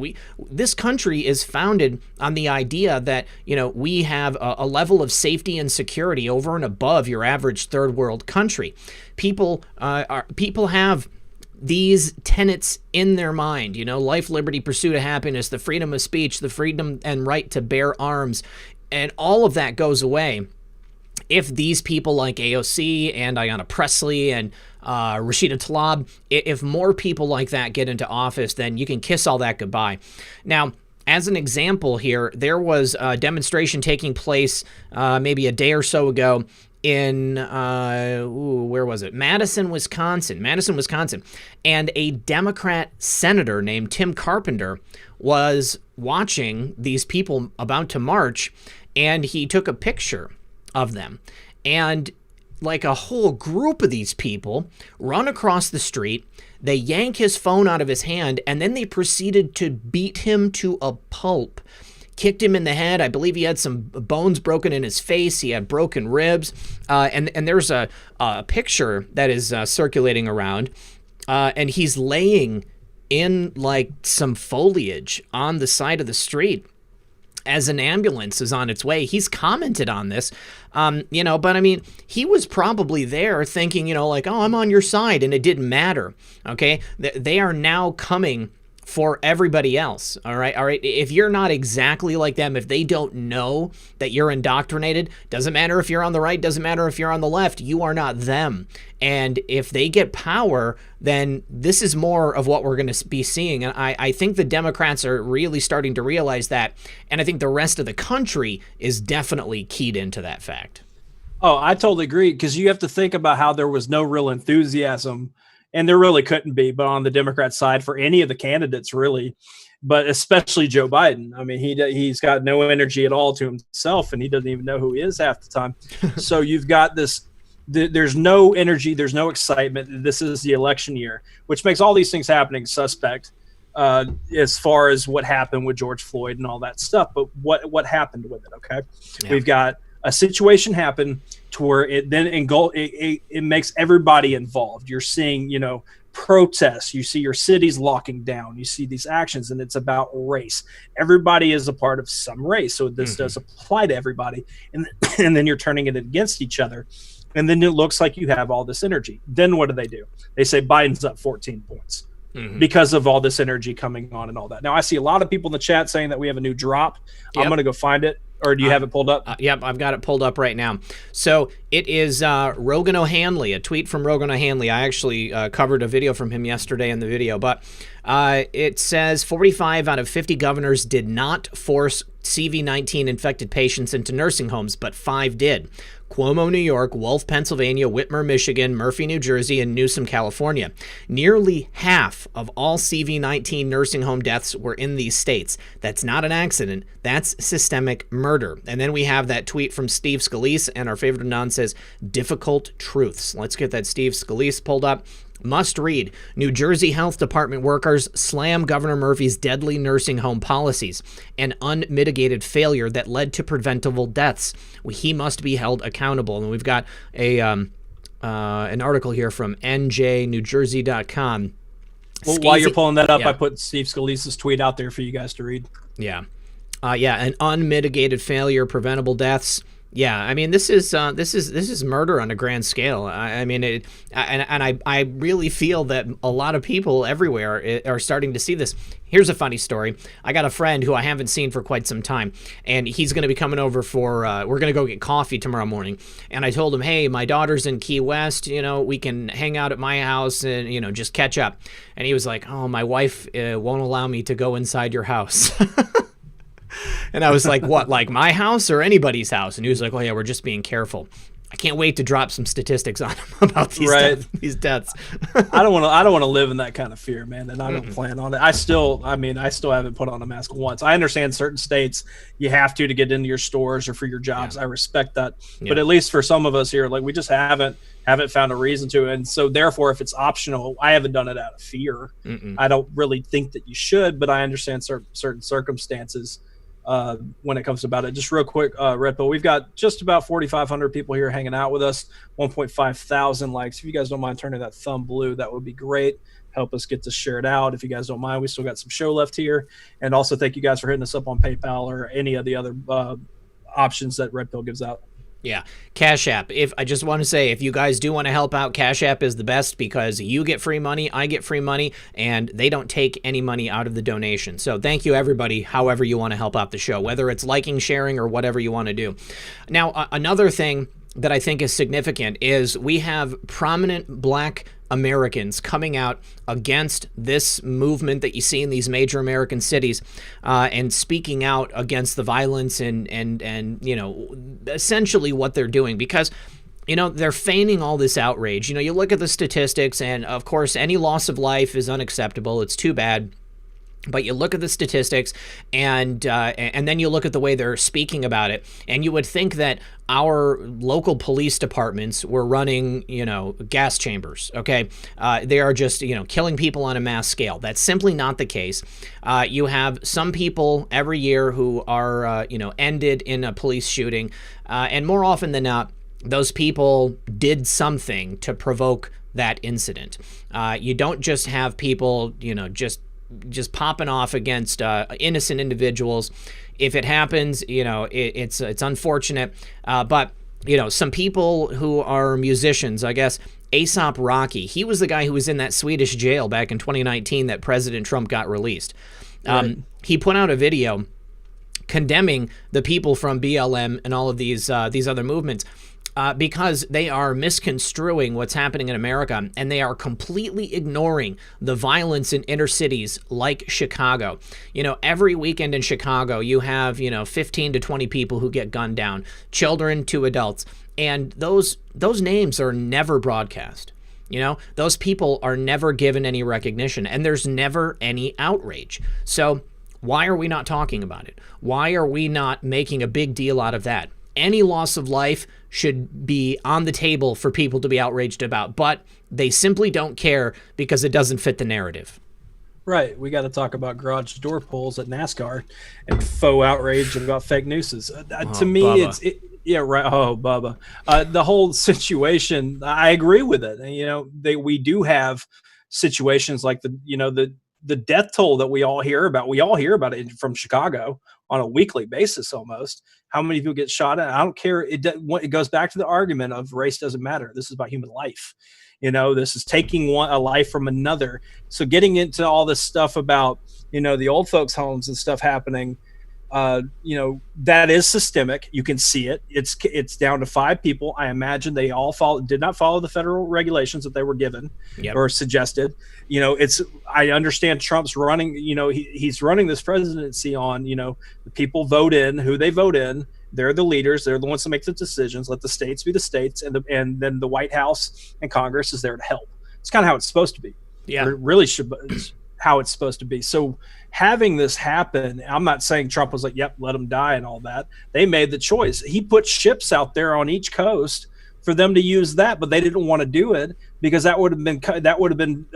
This country is founded on the idea that, we have a level of safety and security over and above your average third world country. People have these tenets in their mind, life, liberty, pursuit of happiness, the freedom of speech, the freedom and right to bear arms, and all of that goes away if these people like AOC and Ayanna Pressley and Rashida Tlaib, if more people like that get into office, then you can kiss all that goodbye. Now, as an example here, there was a demonstration taking place maybe a day or so ago in, where was it? Madison, Wisconsin. And a Democrat senator named Tim Carpenter was watching these people about to march, and he took a picture of them. And like a whole group of these people run across the street, they yank his phone out of his hand, and then they proceeded to beat him to a pulp. Kicked him in the head. I believe he had some bones broken in his face. He had broken ribs. And there's a picture that is circulating around, and he's laying in like some foliage on the side of the street as an ambulance is on its way. He's commented on this, but I mean, he was probably there thinking, like, oh, I'm on your side, and it didn't matter. Okay. They are now coming for everybody else. All right. If you're not exactly like them, if they don't know that you're indoctrinated, doesn't matter if you're on the right, doesn't matter if you're on the left, you are not them. And if they get power, then this is more of what we're going to be seeing. And I think the Democrats are really starting to realize that. And I think the rest of the country is definitely keyed into that fact. Oh, I totally agree. Because you have to think about how there was no real enthusiasm, and there really couldn't be, but on the Democrat side for any of the candidates, really, but especially Joe Biden. I mean, he's got no energy at all to himself, and he doesn't even know who he is half the time. So you've got this, there's no energy, there's no excitement. This is the election year, which makes all these things happening suspect as far as what happened with George Floyd and all that stuff. But what happened with it, okay? Yeah. We've got a situation happen to where it then it makes everybody involved. You're seeing, protests. You see your cities locking down. You see these actions, and it's about race. Everybody is a part of some race, so this does apply to everybody. And then you're turning it against each other, and then it looks like you have all this energy. Then what do? They say Biden's up 14 points because of all this energy coming on and all that. Now I see a lot of people in the chat saying that we have a new drop. Yep. I'm going to go find it. Or do you have it pulled up? Yep, I've got it pulled up right now. So it is Rogan O'Hanley, a tweet from Rogan O'Hanley. I actually covered a video from him yesterday in the video, but it says 45 out of 50 governors did not force CV-19 infected patients into nursing homes, but 5 did. Cuomo, New York, Wolf, Pennsylvania, Whitmer, Michigan, Murphy, New Jersey, and Newsom, California. Nearly half of all CV-19 nursing home deaths were in these states. That's not an accident. That's systemic murder. And then we have that tweet from Steve Scalise, and our favorite anon says, difficult truths. Let's get that Steve Scalise pulled up. Must read. New Jersey Health Department workers slam Governor Murphy's deadly nursing home policies, an unmitigated failure that led to preventable deaths. He must be held accountable. And we've got an article here from njnewjersey.com. Well, while you're pulling that up, I put Steve Scalise's tweet out there for you guys to read. Yeah. An unmitigated failure, preventable deaths. Yeah, I mean, this is murder on a grand scale. I mean, I really feel that a lot of people everywhere are starting to see this. Here's a funny story. I got a friend who I haven't seen for quite some time, and he's going to be coming over for, we're going to go get coffee tomorrow morning. And I told him, hey, my daughter's in Key West, we can hang out at my house and, just catch up. And he was like, oh, my wife won't allow me to go inside your house. And I was like, what, like my house or anybody's house? And he was like, oh, yeah, we're just being careful. I can't wait to drop some statistics on him about these deaths. I don't want to live in that kind of fear, man, and I don't plan on it. I still haven't put on a mask once. I understand certain states you have to get into your stores or for your jobs. Yeah. I respect that. Yeah. But at least for some of us here, like we just haven't found a reason to. And so therefore, if it's optional, I haven't done it out of fear. I don't really think that you should, but I understand certain circumstances when it comes about it. Just real quick, Red Pill, we've got just about 4,500 people here hanging out with us, 1.5 thousand likes. If you guys don't mind turning that thumb blue, that would be great. Help us get this shared out. If you guys don't mind, we still got some show left here. And also thank you guys for hitting us up on PayPal or any of the other options that Red Pill gives out. Yeah, Cash App. I just want to say, if you guys do want to help out, Cash App is the best because you get free money, I get free money, and they don't take any money out of the donation. So thank you, everybody, however you want to help out the show, whether it's liking, sharing, or whatever you want to do. Now, another thing that I think is significant is we have prominent Black Americans coming out against this movement that you see in these major American cities and speaking out against the violence and essentially what they're doing, because they're feigning all this outrage. You look at the statistics, and of course any loss of life is unacceptable. It's too bad. But you look at the statistics, and then you look at the way they're speaking about it, and you would think that our local police departments were running, gas chambers. Okay, they are just killing people on a mass scale. That's simply not the case. You have some people every year who are ended in a police shooting, and more often than not, those people did something to provoke that incident. You don't just have people, just popping off against innocent individuals. If it happens, it's unfortunate. But some people who are musicians, I guess, A$AP Rocky, he was the guy who was in that Swedish jail back in 2019 that President Trump got released. Right. He put out a video condemning the people from BLM and all of these other movements. Because they are misconstruing what's happening in America, and they are completely ignoring the violence in inner cities like Chicago. Every weekend in Chicago, you have, 15 to 20 people who get gunned down, children to adults, and those names are never broadcast. Those people are never given any recognition, and there's never any outrage. So why are we not talking about it? Why are we not making a big deal out of that? Any loss of life should be on the table for people to be outraged about, but they simply don't care because it doesn't fit the narrative. Right. We got to talk about garage door pulls at NASCAR and faux outrage about fake news. To me, Bubba. Yeah, right. Oh, Bubba. The whole situation, I agree with it. And, we do have situations like the death toll that we all hear about. We all hear about it from Chicago on a weekly basis almost. How many people get shot at? I don't care. It goes back to the argument of race doesn't matter. This is about human life. This is taking a life from another. So getting into all this stuff about, the old folks' homes and stuff happening, that is systemic. You can see it. It's down to 5 people. I imagine they all did not follow the federal regulations that they were given. Yep. Or suggested. I understand Trump's running, he's running this presidency on, the people vote in who they vote in. They're the leaders. They're the ones that make the decisions. Let the states be the states. And then the White House and Congress is there to help. It's kind of how it's supposed to be. Yeah. It really should. It's how it's supposed to be. So having this happen, I'm not saying Trump was like, yep, let them die and all that. They made the choice. He put ships out there on each coast for them to use that, but they didn't want to do it because that would have been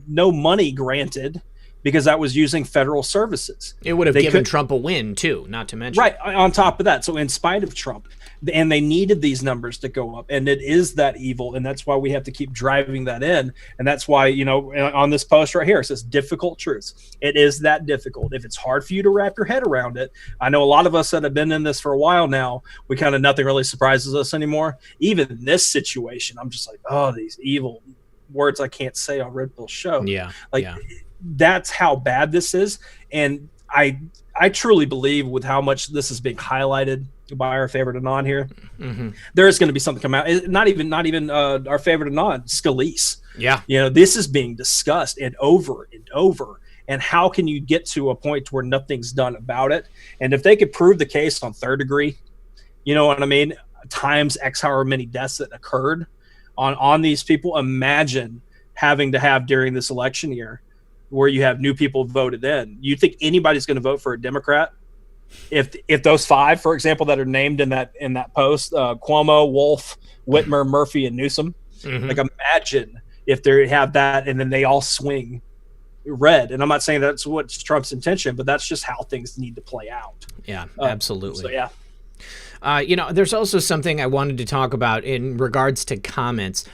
no money granted because that was using federal services. It would have given Trump a win too, not to mention. Right. On top of that. So in spite of Trump, and they needed these numbers to go up, and it is that evil. And that's why we have to keep driving that in. And that's why, on this post right here, it says difficult truths. It is that difficult. If it's hard for you to wrap your head around it, I know a lot of us that have been in this for a while now, nothing really surprises us anymore. Even this situation, I'm just like, oh, these evil words I can't say on Red Pill Show. Yeah. That's how bad this is. And I truly believe with how much this is being highlighted by our favorite Anon here, there is going to be something come out. Not even our favorite Anon, Scalise. Yeah. This is being discussed and over and over. And how can you get to a point where nothing's done about it? And if they could prove the case on third degree, you know what I mean? Times X however many deaths that occurred on these people. Imagine having to have during this election year where you have new people voted in. You think anybody's going to vote for a Democrat? If those 5, for example, that are named in that post, Cuomo, Wolf, Whitmer, Murphy, and Newsom, imagine if they have that and then they all swing red. And I'm not saying that's what's Trump's intention, but that's just how things need to play out. Yeah, absolutely. So yeah. There's also something I wanted to talk about in regards to comments.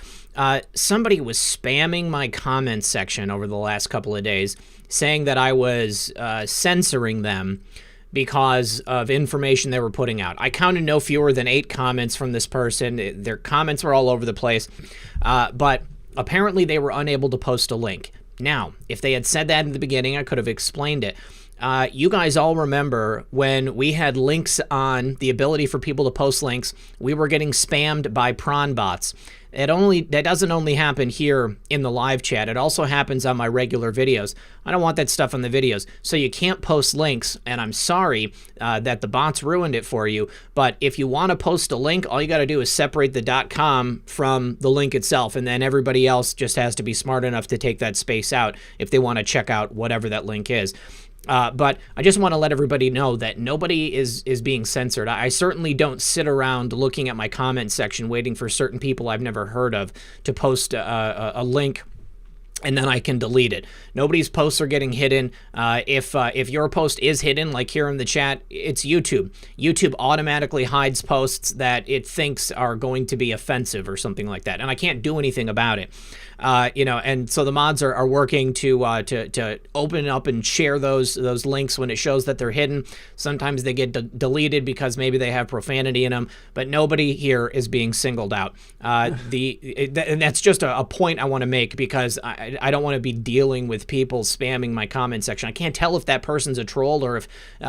Somebody was spamming my comments section over the last couple of days, saying that I was censoring them because of information they were putting out. I counted no fewer than 8 comments from this person. Their comments were all over the place, but apparently they were unable to post a link. Now, if they had said that in the beginning, I could have explained it. You guys all remember when we had links on, the ability for people to post links, we were getting spammed by prawn bots. That doesn't only happen here in the live chat. It also happens on my regular videos. I don't want that stuff on the videos. So you can't post links, and I'm sorry that the bots ruined it for you. But if you want to post a link, all you got to do is separate the .com from the link itself, and then everybody else just has to be smart enough to take that space out if they want to check out whatever that link is. But I just want to let everybody know that nobody is being censored. I certainly don't sit around looking at my comment section waiting for certain people I've never heard of to post a link and then I can delete it. Nobody's posts are getting hidden. If your post is hidden, like here in the chat, it's YouTube. YouTube automatically hides posts that it thinks are going to be offensive or something like that, and I can't do anything about it. And so the mods are working to open up and share those links when it shows that they're hidden. Sometimes they get deleted because maybe they have profanity in them, but nobody here is being singled out. And that's just a point I want to make, because I don't want to be dealing with people spamming my comment section. I can't tell if that person's a troll or if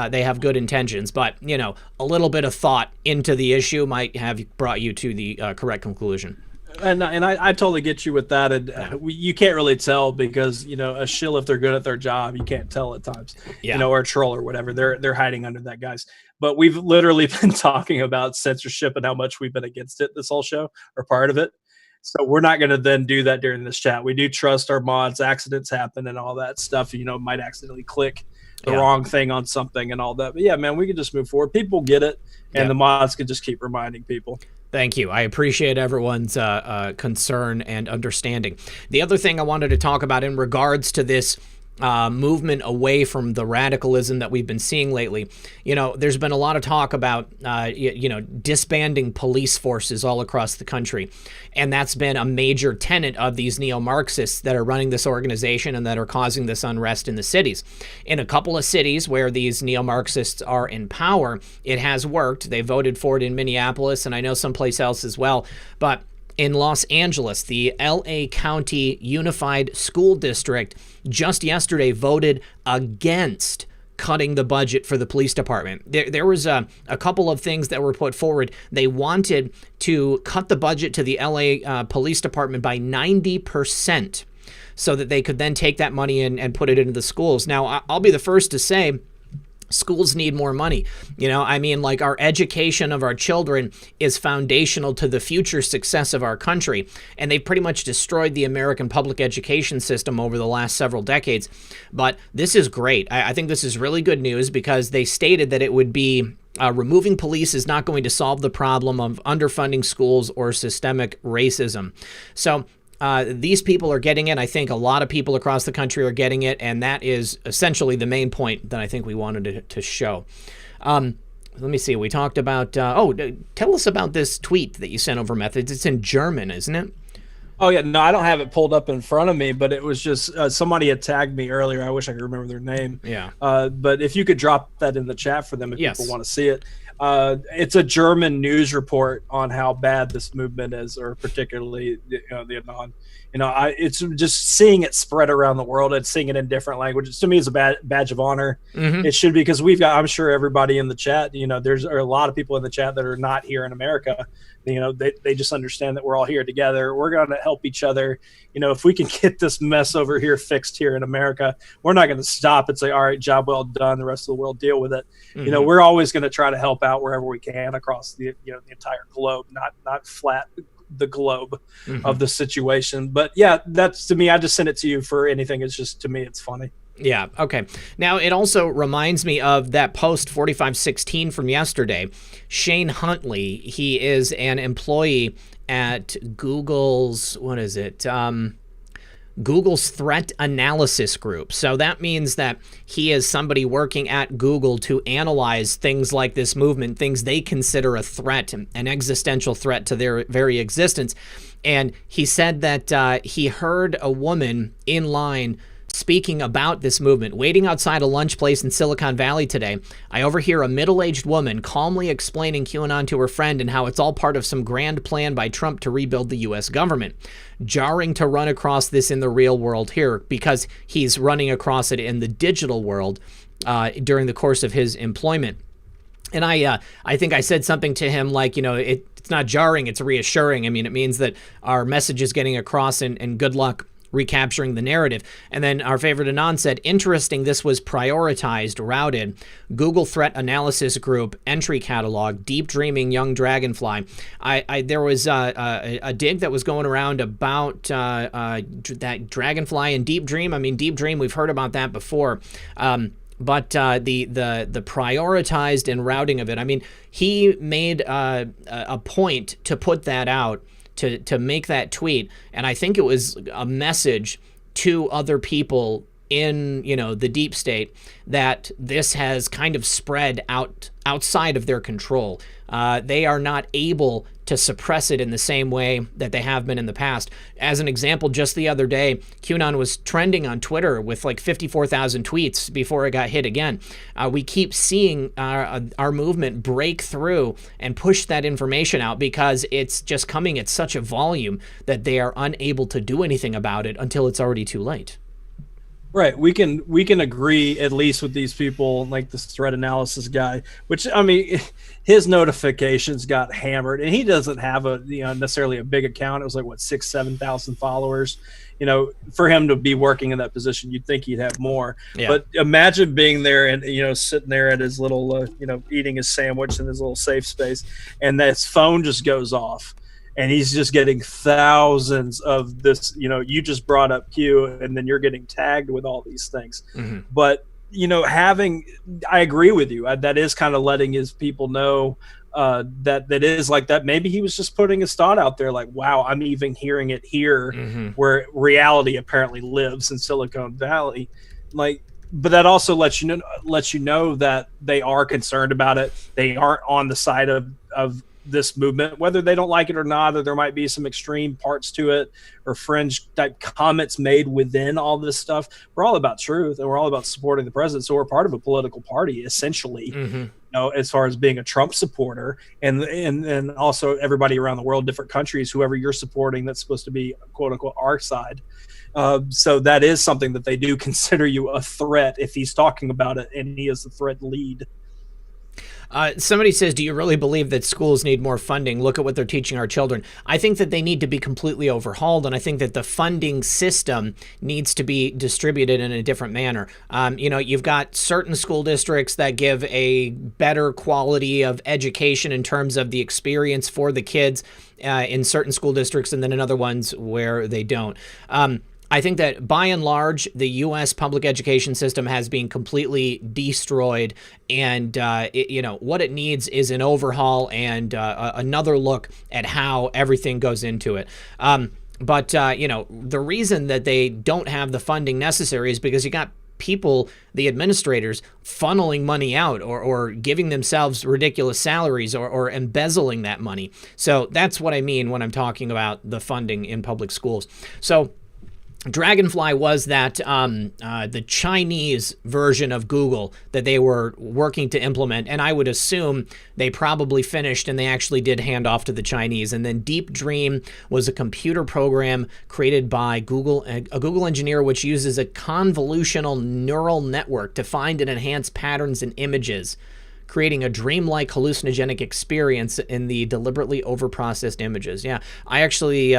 they have good intentions, but a little bit of thought into the issue might have brought you to the correct conclusion. And I totally get you with that. And you can't really tell, because, a shill, if they're good at their job, you can't tell at times, or a troll or whatever. They're hiding under that, guys. But we've literally been talking about censorship and how much we've been against it this whole show, or part of it. So we're not going to then do that during this chat. We do trust our mods. Accidents happen and all that stuff. Might accidentally click the wrong thing on something and all that. But yeah, man, we can just move forward. People get it. And the mods can just keep reminding people. Thank you. I appreciate everyone's concern and understanding. The other thing I wanted to talk about in regards to this movement away from the radicalism that we've been seeing lately, there's been a lot of talk about, disbanding police forces all across the country. And that's been a major tenet of these neo-Marxists that are running this organization and that are causing this unrest in the cities. In a couple of cities where these neo-Marxists are in power, it has worked. They voted for it in Minneapolis, and I know someplace else as well. But in Los Angeles, the LA County Unified School District just yesterday voted against cutting the budget for the police department. There was a couple of things that were put forward. They wanted to cut the budget to the LA Police Department by 90% so that they could then take that money and put it into the schools. Now, I'll be the first to say, schools need more money. Our education of our children is foundational to the future success of our country. And they've pretty much destroyed the American public education system over the last several decades. But this is great. I think this is really good news, because they stated that it would be removing police is not going to solve the problem of underfunding schools or systemic racism. So these people are getting it. I think a lot of people across the country are getting it, and that is essentially the main point that I think we wanted to show. Let me see. We talked about... tell us about this tweet that you sent over, Methods. It's in German, isn't it? Oh, yeah. No, I don't have it pulled up in front of me, but it was just somebody had tagged me earlier. I wish I could remember their name. Yeah. But if you could drop that in the chat for them if people want to see it. It's a German news report on how bad this movement is, or particularly the Anon. It's just seeing it spread around the world and seeing it in different languages. To me, is a badge of honor. Mm-hmm. It should be, because I'm sure everybody in the chat, there's a lot of people in the chat that are not here in America. They just understand that we're all here together. We're going to help each other. If we can get this mess over here fixed here in America, we're not going to stop and say, all right, job well done. The rest of the world deal with it. Mm-hmm. We're always going to try to help out wherever we can across the entire globe, not flat the globe of the situation. But yeah, that's, to me, I just sent it to you for anything. It's just, to me, it's funny. Yeah. Okay. Now, it also reminds me of that post 4516 from yesterday. Shane Huntley, he is an employee at Google's, Google's threat analysis group. So that means that he is somebody working at Google to analyze things like this movement, things they consider a threat, an existential threat to their very existence. And he said that he heard a woman in line speaking about this movement. Waiting outside a lunch place in Silicon Valley today, I overhear a middle-aged woman calmly explaining QAnon to her friend and how it's all part of some grand plan by Trump to rebuild the U.S. government. Jarring to run across this in the real world here, because he's running across it in the digital world during the course of his employment. And I think I said something to him like, it's not jarring, it's reassuring. I mean, it means that our message is getting across, and good luck recapturing the narrative. And then our favorite Anon said, interesting, this was prioritized, routed. Google Threat Analysis Group, entry catalog, deep dreaming young dragonfly. There was a dig that was going around about that dragonfly and deep dream. I mean, deep dream, we've heard about that before. But the prioritized and routing of it, I mean, he made a point to put that out, to make that tweet, and I think it was a message to other people in, the deep state, that this has kind of spread outside of their control. They are not able to suppress it in the same way that they have been in the past. As an example, just the other day, QAnon was trending on Twitter with like 54,000 tweets before it got hit again. We keep seeing our movement break through and push that information out because it's just coming at such a volume that they are unable to do anything about it until it's already too late. Right. We can agree at least with these people, like this threat analysis guy, which, I mean, his notifications got hammered, and he doesn't have necessarily a big account. It was like, what, 7,000 followers. For him to be working in that position, you'd think he'd have more. Yeah. But imagine being there and, sitting there at his little, eating his sandwich in his little safe space, and his phone just goes off. And he's just getting thousands of this, you just brought up Q, and then you're getting tagged with all these things. Mm-hmm. But, I agree with you. That is kind of letting his people know that is like that. Maybe he was just putting his thought out there like, wow, I'm even hearing it here, mm-hmm. where reality apparently lives in Silicon Valley. Like, but that also lets you know that they are concerned about it. They aren't on the side of this movement, whether they don't like it or not, or there might be some extreme parts to it or fringe type comments made within all this stuff. We're all about truth, and we're all about supporting the president. So we're part of a political party, essentially, mm-hmm. As far as being a Trump supporter, and also everybody around the world, different countries, whoever you're supporting, that's supposed to be quote unquote our side. So that is something that they do consider you a threat if he's talking about it and he is the threat lead. Somebody says, do you really believe that schools need more funding? Look at what they're teaching our children. I think that they need to be completely overhauled, and I think that the funding system needs to be distributed in a different manner. You've got certain school districts that give a better quality of education in terms of the experience for the kids in certain school districts, and then in other ones where they don't. I think that by and large, the U.S. public education system has been completely destroyed, and what it needs is an overhaul and another look at how everything goes into it. But the reason that they don't have the funding necessary is because you got people, the administrators, funneling money out or giving themselves ridiculous salaries or embezzling that money. So that's what I mean when I'm talking about the funding in public schools. So Dragonfly was that the Chinese version of Google that they were working to implement, and I would assume they probably finished and they actually did hand off to the Chinese. And then Deep Dream was a computer program created by Google, a Google engineer, which uses a convolutional neural network to find and enhance patterns in images, creating a dreamlike hallucinogenic experience in the deliberately overprocessed images. Yeah, I actually...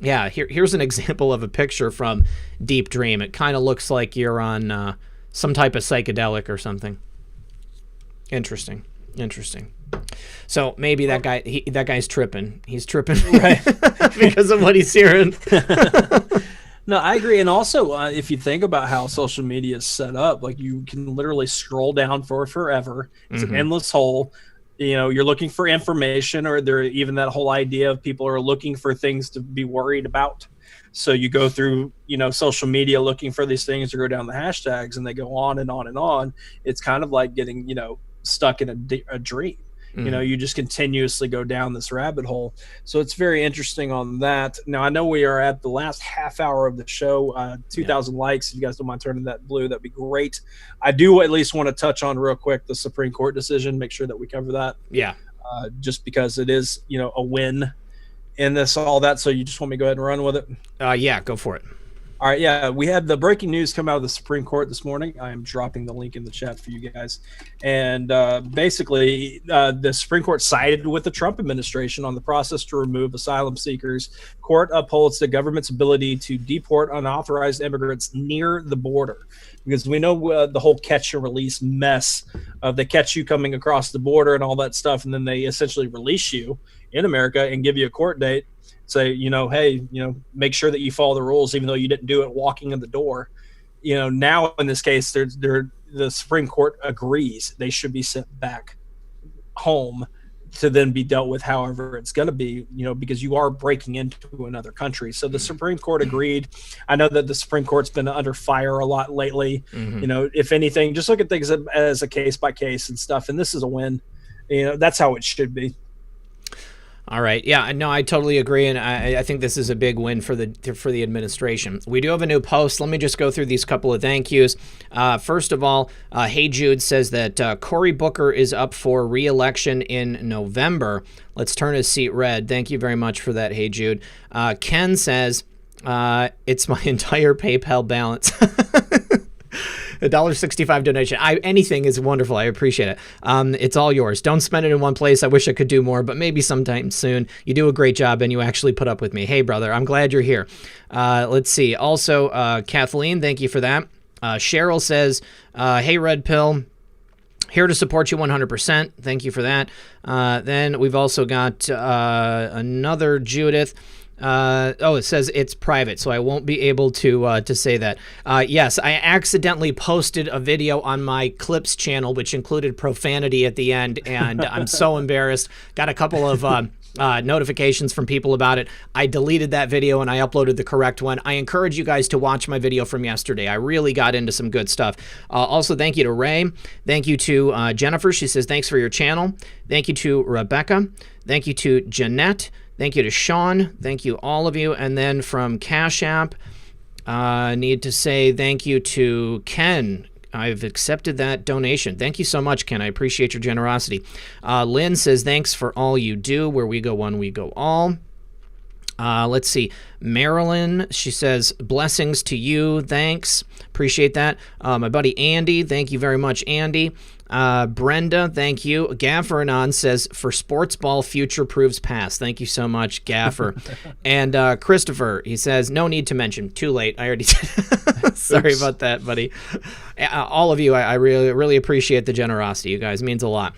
here's an example of a picture from Deep Dream. It kind of looks like you're on some type of psychedelic or something. Interesting. So maybe that guy's tripping. He's tripping, right? Because of what he's hearing. No, I agree. And also, if you think about how social media is set up, like you can literally scroll down for forever. It's an endless hole. You're looking for information, or there even that whole idea of people are looking for things to be worried about. So you go through, social media looking for these things, or go down the hashtags, and they go on and on and on. It's kind of like getting, stuck in a dream. You just continuously go down this rabbit hole. So it's very interesting on that. Now, I know we are at the last half hour of the show, 2,000 likes. If you guys don't mind turning that blue, that'd be great. I do at least want to touch on real quick the Supreme Court decision, make sure that we cover that. Yeah. Just because it is, a win in this, all that. So you just want me to go ahead and run with it? Yeah, go for it. All right, yeah, we had the breaking news come out of the Supreme Court this morning. I am dropping the link in the chat for you guys. And basically, the Supreme Court sided with the Trump administration on the process to remove asylum seekers. Court upholds the government's ability to deport unauthorized immigrants near the border. Because we know the whole catch and release mess of they catch you coming across the border and all that stuff, and then they essentially release you in America and give you a court date. Say, hey, make sure that you follow the rules, even though you didn't do it walking in the door. now in this case, the Supreme Court agrees they should be sent back home to then be dealt with however it's going to be, because you are breaking into another country. So the Supreme Court agreed. I know that the Supreme Court's been under fire a lot lately. If anything, just look at things as a case by case and stuff. And this is a win. That's how it should be. All right. Yeah, no, I totally agree, and I think this is a big win for the administration. We do have a new post. Let me just go through these couple of thank yous. First of all, Hey Jude says that Cory Booker is up for re-election in November. Let's turn his seat red. Thank you very much for that, Hey Jude. Ken says, it's my entire PayPal balance. $1.65 donation. Anything is wonderful. I appreciate it. It's all yours. Don't spend it in one place. I wish I could do more, but maybe sometime soon. You do a great job, and you actually put up with me. Hey, brother, I'm glad you're here. Let's see. Also, Kathleen, thank you for that. Cheryl says, hey, Red Pill. Here to support you 100%. Thank you for that. Then we've also got another Judith. It says it's private, so I won't be able to say that. Yes, I accidentally posted a video on my Clips channel, which included profanity at the end, and I'm so embarrassed. Got a couple of notifications from people about it. I deleted that video and I uploaded the correct one. I encourage you guys to watch my video from yesterday. I really got into some good stuff. Also, thank you to Ray. Thank you to Jennifer. She says, thanks for your channel. Thank you to Rebecca. Thank you to Jeanette. Thank you to Sean. Thank you, all of you. And then from Cash App, need to say thank you to Ken. I've accepted that donation. Thank you so much, Ken. I appreciate your generosity. Lynn says, thanks for all you do. Where we go one, we go all. Let's see. Marilyn, she says, blessings to you. Thanks. Appreciate that. My buddy Andy, thank you very much, Andy. Brenda, thank you. Gaffer Anon says, for sports ball, future proves past. Thank you so much, Gaffer. And Christopher, he says, no need to mention. Too late. I already did. Sorry about that, buddy. All of you, I really, really appreciate the generosity. You guys, it means a lot.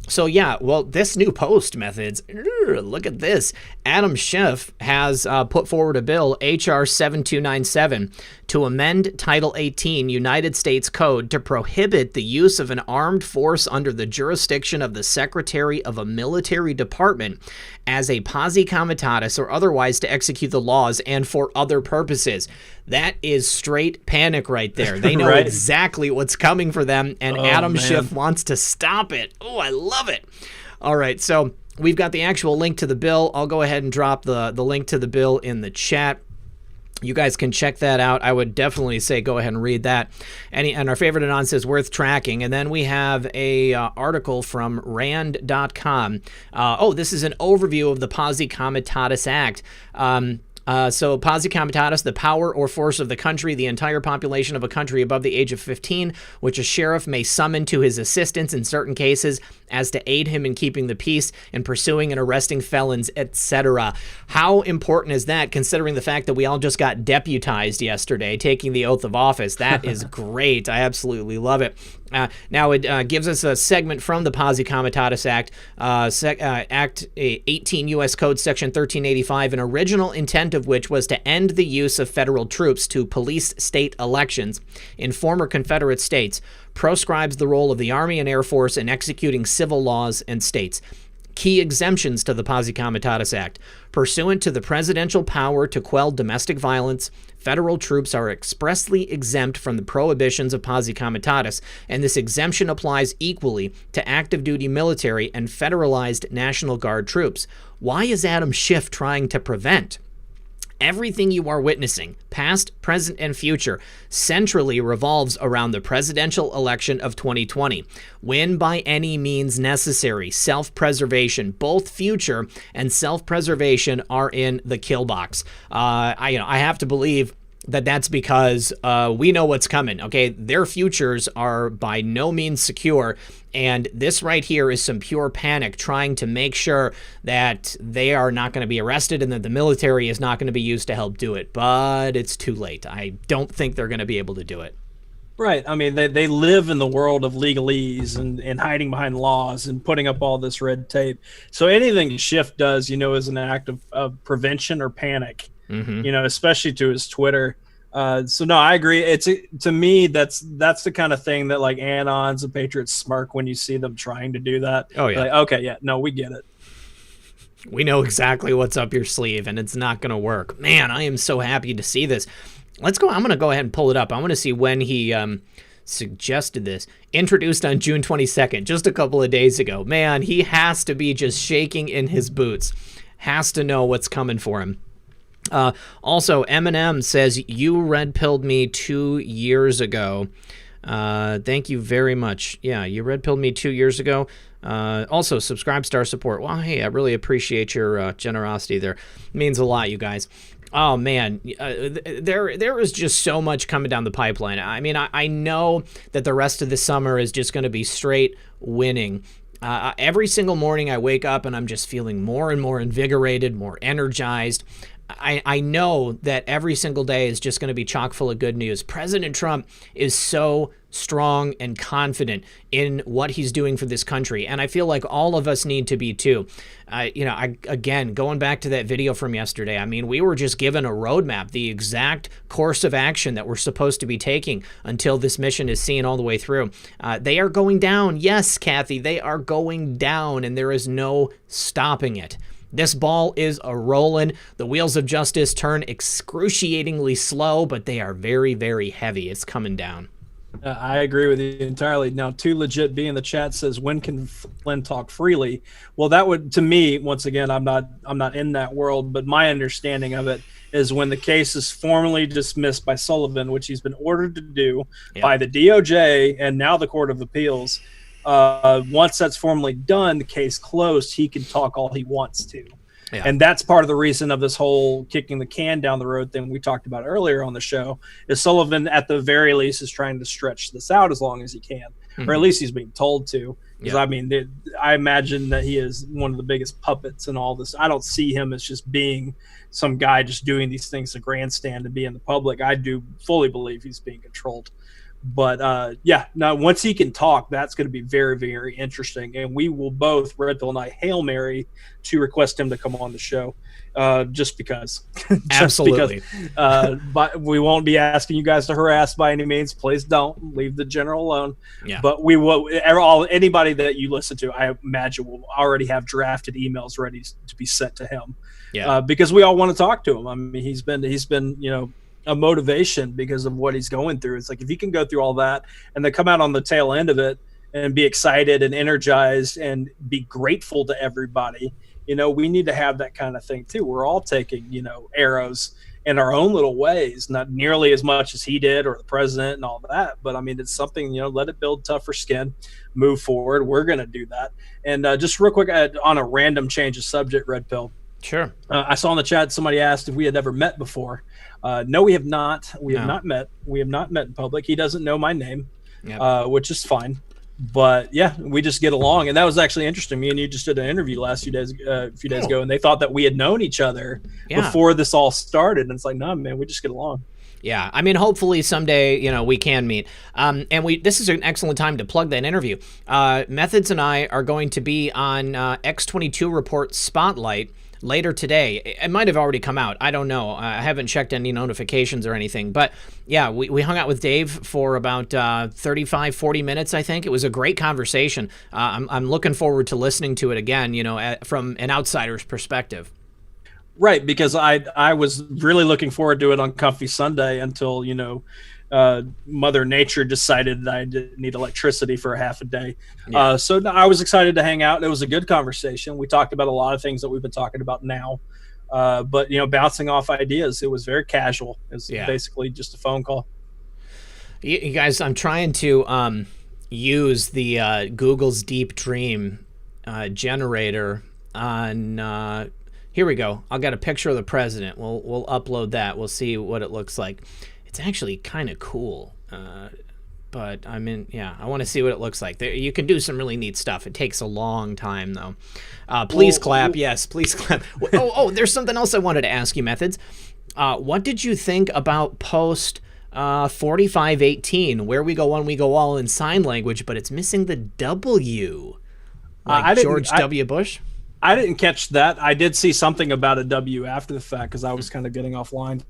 So yeah, well, this new post methods, look at this. Adam Schiff has put forward a bill, HR 7297, to amend Title 18 United States Code to prohibit the use of an armed force under the jurisdiction of the Secretary of a military department as a posse comitatus or otherwise to execute the laws and for other purposes. That is straight panic right there. They know right. exactly what's coming for them, and Adam Schiff wants to stop it. Oh, I love it. All right, so we've got the actual link to the bill. I'll go ahead and drop the link to the bill in the chat. You guys can check that out. I would definitely say go ahead and read that. And our favorite Anon says worth tracking. And then we have a article from rand.com. This is an overview of the Posse Comitatus Act. So posse comitatus, the power or force of the country, the entire population of a country above the age of 15, which a sheriff may summon to his assistance in certain cases as to aid him in keeping the peace and pursuing and arresting felons, etc. How important is that, considering the fact that we all just got deputized yesterday, taking the oath of office? That is great. I absolutely love it. Now it gives us a segment from the Posse Comitatus Act, Act 18 U.S. Code Section 1385, an original intent of which was to end the use of federal troops to police state elections in former Confederate states, proscribes the role of the Army and Air Force in executing civil laws and states. Key exemptions to the Posse Comitatus Act. Pursuant to the presidential power to quell domestic violence, federal troops are expressly exempt from the prohibitions of Posse Comitatus, and this exemption applies equally to active duty military and federalized National Guard troops. Why is Adam Schiff trying to prevent? Everything you are witnessing, past, present, and future, centrally revolves around the presidential election of 2020. Win by any means necessary. Self-preservation, both future and self-preservation, are in the kill box. I have to believe that that's because we know what's coming, okay? Their futures are by no means secure, and this right here is some pure panic trying to make sure that they are not going to be arrested and that the military is not going to be used to help do it. But it's too late. I don't think they're going to be able to do it. Right. I mean, they live in the world of legalese and hiding behind laws and putting up all this red tape. So anything Schiff does, is an act of prevention or panic. Especially to his Twitter. So no, I agree. To me, that's the kind of thing that like anons and patriots smirk when you see them trying to do that. Oh yeah. Like, okay, yeah, no, we get it. We know exactly what's up your sleeve, and it's not going to work. Man, I am so happy to see this. Let's go. I'm going to go ahead and pull it up. I want to see when he suggested this. Introduced on June 22nd, just a couple of days ago. Man, he has to be just shaking in his boots. Has to know what's coming for him. Also, Eminem says, you red-pilled me 2 years ago. Thank you very much. Yeah, you red-pilled me 2 years ago. Also, subscribe, star support. Well, hey, I really appreciate your generosity there. It means a lot, you guys. Oh, man, there is just so much coming down the pipeline. I mean, I know that the rest of the summer is just going to be straight winning. Every single morning I wake up and I'm just feeling more and more invigorated, more energized. I know that every single day is just going to be chock full of good news. President Trump is so strong and confident in what he's doing for this country, and I feel like all of us need to be too. Again, going back to that video from yesterday, I mean, we were just given a roadmap, the exact course of action that we're supposed to be taking until this mission is seen all the way through. They are going down. Yes, Kathy, they are going down, and there is no stopping it. This ball is a-rolling. The wheels of justice turn excruciatingly slow, but they are very, very heavy. It's coming down. I agree with you entirely. Now, Too Legit B in the chat says, when can Flynn talk freely? Well, that would, to me, once again, I'm not in that world, but my understanding of it is when the case is formally dismissed by Sullivan, which he's been ordered to do by the DOJ and now the Court of Appeals. Once that's formally done, the case closed, he can talk all he wants to. Yeah. And that's part of the reason of this whole kicking the can down the road thing we talked about earlier on the show, is Sullivan, at the very least, is trying to stretch this out as long as he can, or at least he's being told to. Because, I mean, I imagine that he is one of the biggest puppets in all this. I don't see him as just being some guy just doing these things to grandstand and be in the public. I do fully believe he's being controlled. But now once he can talk, that's going to be very, very interesting. And we will both, Red Pill and I, Hail Mary to request him to come on the show, just because. Absolutely. But we won't be asking you guys to harass by any means. Please don't. Leave the general alone. Yeah. But we will. Anybody that you listen to, I imagine, will already have drafted emails ready to be sent to him. Yeah. Because we all want to talk to him. I mean, he's been a motivation because of what he's going through. It's like, if he can go through all that and then come out on the tail end of it and be excited and energized and be grateful to everybody, we need to have that kind of thing too. We're all taking, arrows in our own little ways, not nearly as much as he did or the president and all that. But I mean, it's something, let it build tougher skin, move forward. We're going to do that. And just real quick, on a random change of subject, Red Pill. Sure. I saw in the chat, somebody asked if we had ever met before. No, we have not. We have not met. We have not met in public. He doesn't know my name, which is fine. But yeah, we just get along, and that was actually interesting. Me and you just did an interview a few days ago, and they thought that we had known each other before this all started. And it's like, no, man, we just get along. Yeah, I mean, hopefully someday, we can meet. And this is an excellent time to plug that interview. Methods and I are going to be on X22 Report Spotlight later today. It might have already come out. I don't know. I haven't checked any notifications or anything. But yeah, we hung out with Dave for about 35, 40 minutes, I think. It was a great conversation. I'm looking forward to listening to it again, from an outsider's perspective. Right, because I was really looking forward to it on Comfy Sunday until, Mother Nature decided that I didn't need electricity for a half a day. Yeah. So I was excited to hang out. It was a good conversation. We talked about a lot of things that we've been talking about now. But, bouncing off ideas, it was very casual. It was basically just a phone call. You guys, I'm trying to use the Google's Deep Dream generator on... here we go. I've got a picture of the president. We'll upload that. We'll see what it looks like. It's actually kind of cool, but I want to see what it looks like. You can do some really neat stuff. It takes a long time, though. Please clap. Yes, please clap. There's something else I wanted to ask you, Methods. What did you think about post 4518, where we go one, we go all in sign language, but it's missing the W, like George W. Bush? I didn't catch that. I did see something about a W after the fact because I was kind of getting offline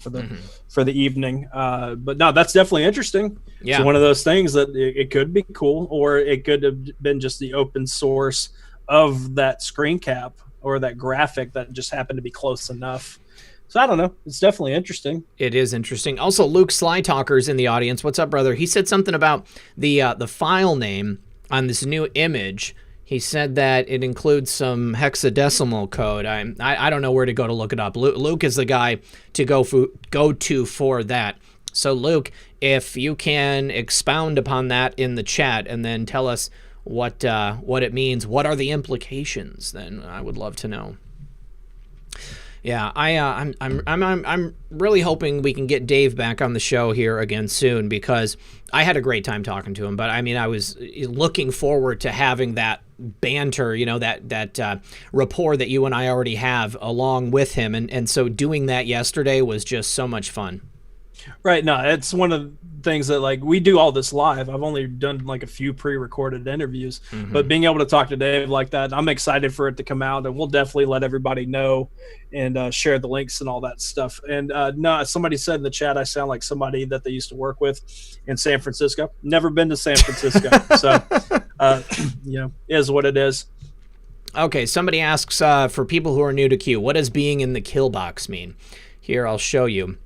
for the evening. But no, that's definitely interesting. Yeah. So one of those things that it could be cool, or it could have been just the open source of that screen cap or that graphic that just happened to be close enough. So I don't know. It's definitely interesting. It is interesting. Also, Luke Slytalker's in the audience. What's up, brother? He said something about the file name on this new image. He said that it includes some hexadecimal code. I don't know where to go to look it up. Luke is the guy to go to for that. So, Luke, if you can expound upon that in the chat and then tell us what it means, what are the implications, then I would love to know. Yeah, I'm really hoping we can get Dave back on the show here again soon, because I had a great time talking to him. But I mean, I was looking forward to having that banter, you know, that rapport that you and I already have along with him, and so doing that yesterday was just so much fun. Right. No, it's one of the things that, like, we do all this live. I've only done like a few pre-recorded interviews, but being able to talk to Dave like that, I'm excited for it to come out, and we'll definitely let everybody know and share the links and all that stuff. And no, somebody said in the chat, I sound like somebody that they used to work with in San Francisco. Never been to San Francisco. So, you know, is what it is. Okay. Somebody asks, for people who are new to Q, what does being in the kill box mean? Here, I'll show you.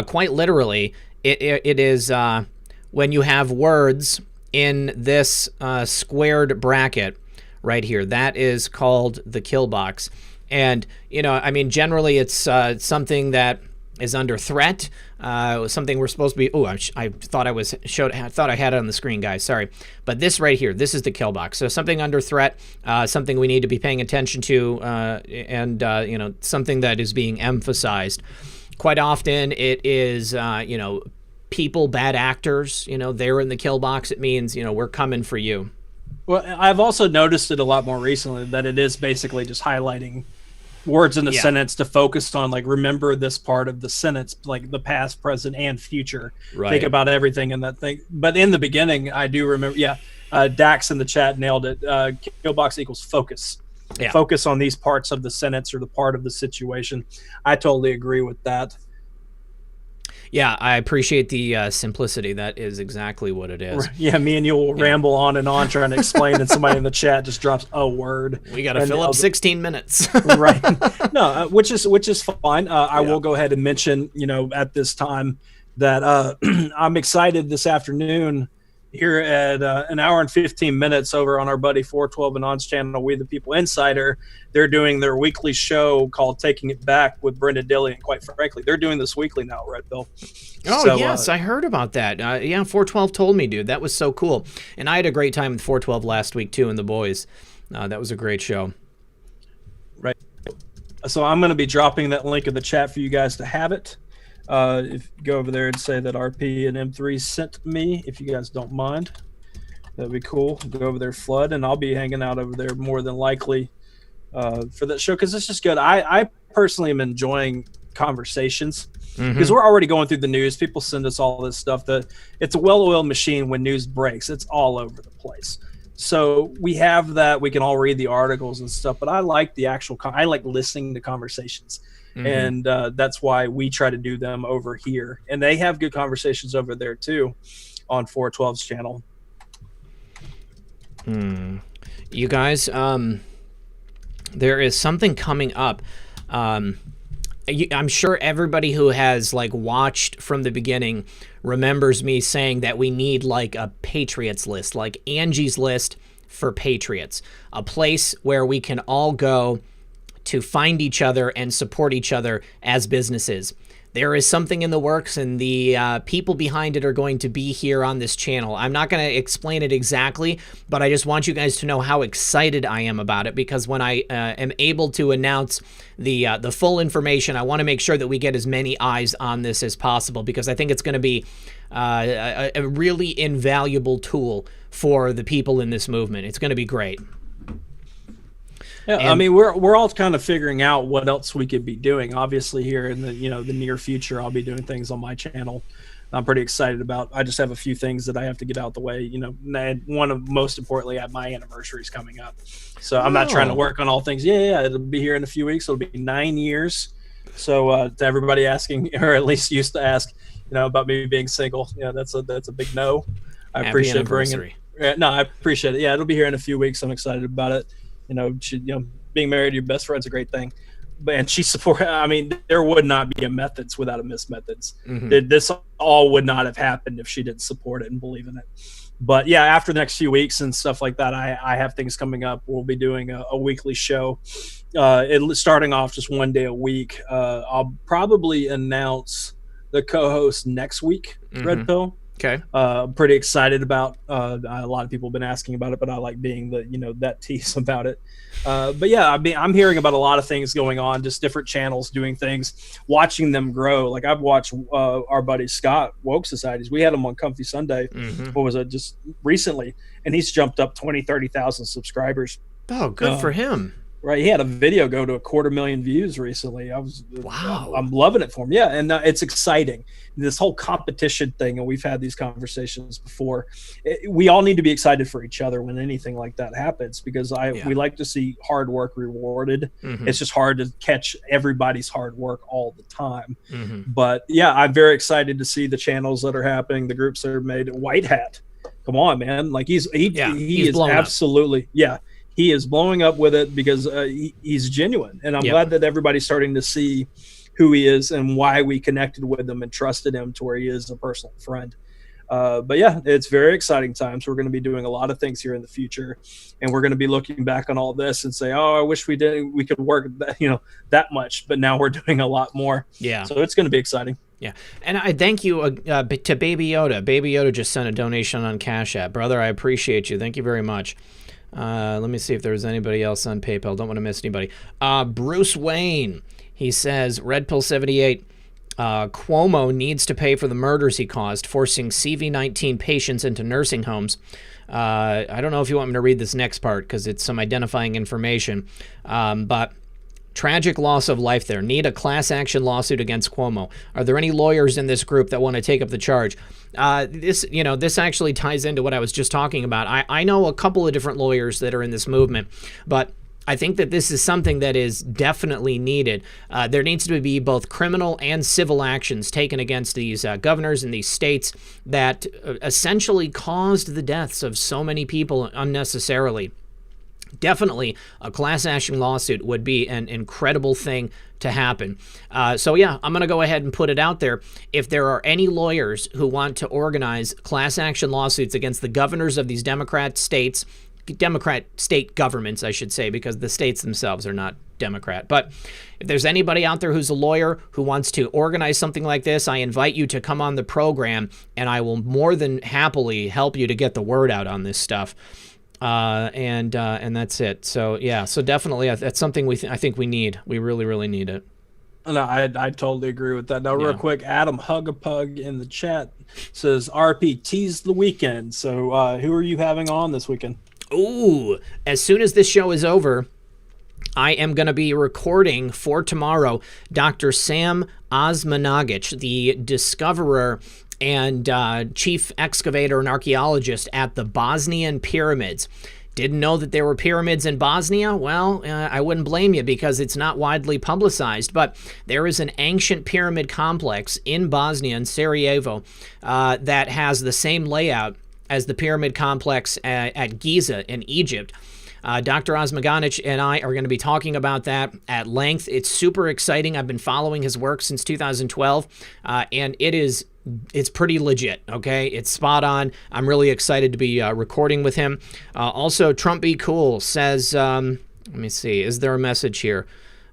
Quite literally, it is when you have words in this squared bracket right here. That is called the kill box. And, you know, I mean, generally it's something that is under threat, something we're supposed to be. Oh, I thought I thought I had it on the screen, guys. Sorry. But this right here, this is the kill box. So something under threat, something we need to be paying attention to, and you know, something that is being emphasized. Quite often it is, you know, people, bad actors, you know, they're in the kill box. It means, you know, we're coming for you. Well, I've also noticed it a lot more recently that it is basically just highlighting words in the sentence to focus on, like, remember this part of the sentence, like the past, present, and future. Right. Think about everything in that thing. But in the beginning, I do remember, Dax in the chat nailed it. Kill box equals focus. Yeah. Focus on these parts of the sentence or the part of the situation. I totally agree with that. Yeah, I appreciate the simplicity. That is exactly what it is. Yeah, me and you will ramble on and on trying to explain, and somebody in the chat just drops a word. We got to fill up 16 minutes. Right. No, which is fine. I will go ahead and mention, you know, at this time that I'm excited this afternoon here at an hour and 15 minutes over on our buddy 412 and On's channel, We the People Insider. They're doing their weekly show called Taking It Back with Brenda Dilley. And quite frankly, they're doing this weekly now, right, Bill? Oh, so, yes, I heard about that. Yeah, 412 told me, dude. That was so cool. And I had a great time with 412 last week, too, and the boys. That was a great show. Right. So I'm going to be dropping that link in the chat for you guys to have it. If you go over there and say that RP and M3 sent me, if you guys don't mind, that'd be cool. Go over there, Flood, and I'll be hanging out over there more than likely for that show, because it's just good. I personally am enjoying conversations because we're already going through the news. People send us all this stuff. That it's a well-oiled machine. When news breaks, it's all over the place. So we have that. We can all read the articles and stuff, but I like the actual. I like listening to conversations. And that's why we try to do them over here. And they have good conversations over there, too, on 412's channel. You guys, there is something coming up. I'm sure everybody who has, like, watched from the beginning remembers me saying that we need, like, a Patriots list, like Angie's List for Patriots, a place where we can all go to find each other and support each other as businesses. There is something in the works, and the people behind it are going to be here on this channel. I'm not going to explain it exactly, but I just want you guys to know how excited I am about it, because when I am able to announce the full information, I want to make sure that we get as many eyes on this as possible, because I think it's going to be a really invaluable tool for the people in this movement. It's going to be great. Yeah, I mean, we're all kind of figuring out what else we could be doing. Obviously, here in the the near future, I'll be doing things on my channel I'm pretty excited about. I just have a few things that I have to get out the way. And one of most importantly, my anniversary is coming up, so I'm not trying to work on all things. Yeah, it'll be here in a few weeks. It'll be 9 years. So to everybody asking, or at least used to ask, about me being single, that's a big no. I Happy appreciate bringing. No, I appreciate it. Yeah, it'll be here in a few weeks. I'm excited about it. Being married to your best friend's a great thing. And she supported. I mean, there would not be a Methods without a Miss Methods. Mm-hmm. This all would not have happened if she didn't support it and believe in it. But yeah, after the next few weeks and stuff like that, I have things coming up. We'll be doing a weekly show. Starting off just one day a week. I'll probably announce the co-host next week. Mm-hmm. Red Pill. Okay. I'm pretty excited about. A lot of people have been asking about it, but I like being that tease about it. But yeah, I'm hearing about a lot of things going on, just different channels doing things, watching them grow. Like I've watched our buddy Scott, Woke Societies. We had him on Comfy Sunday. Mm-hmm. What was it? Just recently, and he's jumped up 30,000 subscribers. Oh, good for him. Right, he had a video go to 250,000 views recently. Wow. I'm loving it for him. Yeah, and it's exciting. This whole competition thing, and we've had these conversations before. We all need to be excited for each other when anything like that happens, because we like to see hard work rewarded. Mm-hmm. It's just hard to catch everybody's hard work all the time. Mm-hmm. But yeah, I'm very excited to see the channels that are happening, the groups that are made. White Hat, come on, man! Like he is absolutely He is blowing up with it because he's genuine. And I'm glad that everybody's starting to see who he is and why we connected with him and trusted him to where he is a personal friend. But yeah, it's very exciting times. We're going to be doing a lot of things here in the future. And we're going to be looking back on all this and say, oh, I wish we could work that much. But now we're doing a lot more. Yeah. So it's going to be exciting. Yeah. And I thank you to Baby Yoda. Baby Yoda just sent a donation on Cash App. Brother, I appreciate you. Thank you very much. Let me see if there's anybody else on PayPal. Don't want to miss anybody. Bruce Wayne, he says, Red Pill 78, Cuomo needs to pay for the murders he caused, forcing CV-19 patients into nursing homes. I don't know if you want me to read this next part because it's some identifying information, but tragic loss of life there. Need a class action lawsuit against Cuomo. Are there any lawyers in this group that want to take up the charge? This actually ties into what I was just talking about. I know a couple of different lawyers that are in this movement, but I think that this is something that is definitely needed. There needs to be both criminal and civil actions taken against these governors in these states that essentially caused the deaths of so many people unnecessarily. Definitely a class action lawsuit would be an incredible thing to happen. So yeah, I'm going to go ahead and put it out there. If there are any lawyers who want to organize class action lawsuits against the governors of these Democrat state governments, I should say, because the states themselves are not Democrat. But if there's anybody out there who's a lawyer who wants to organize something like this, I invite you to come on the program, and I will more than happily help you to get the word out on this stuff. And that's it. So yeah, so definitely that's something I think we need. We really, really need it. No, I totally agree with that. Now, real quick, Adam Hugapug in the chat says RP tease the weekend. So who are you having on this weekend? Ooh, as soon as this show is over, I am going to be recording for tomorrow Dr. Sam Osmanagic, the discoverer and chief excavator and archaeologist at the Bosnian pyramids. Didn't know that there were pyramids in Bosnia? Well, I wouldn't blame you because it's not widely publicized, but there is an ancient pyramid complex in Bosnia and Sarajevo that has the same layout as the pyramid complex at Giza in Egypt. Dr. Osmanagic and I are going to be talking about that at length. It's super exciting. I've been following his work since 2012, and it's pretty legit, okay? It's spot on. I'm really excited to be recording with him. Also, Trump Be Cool says, let me see, is there a message here?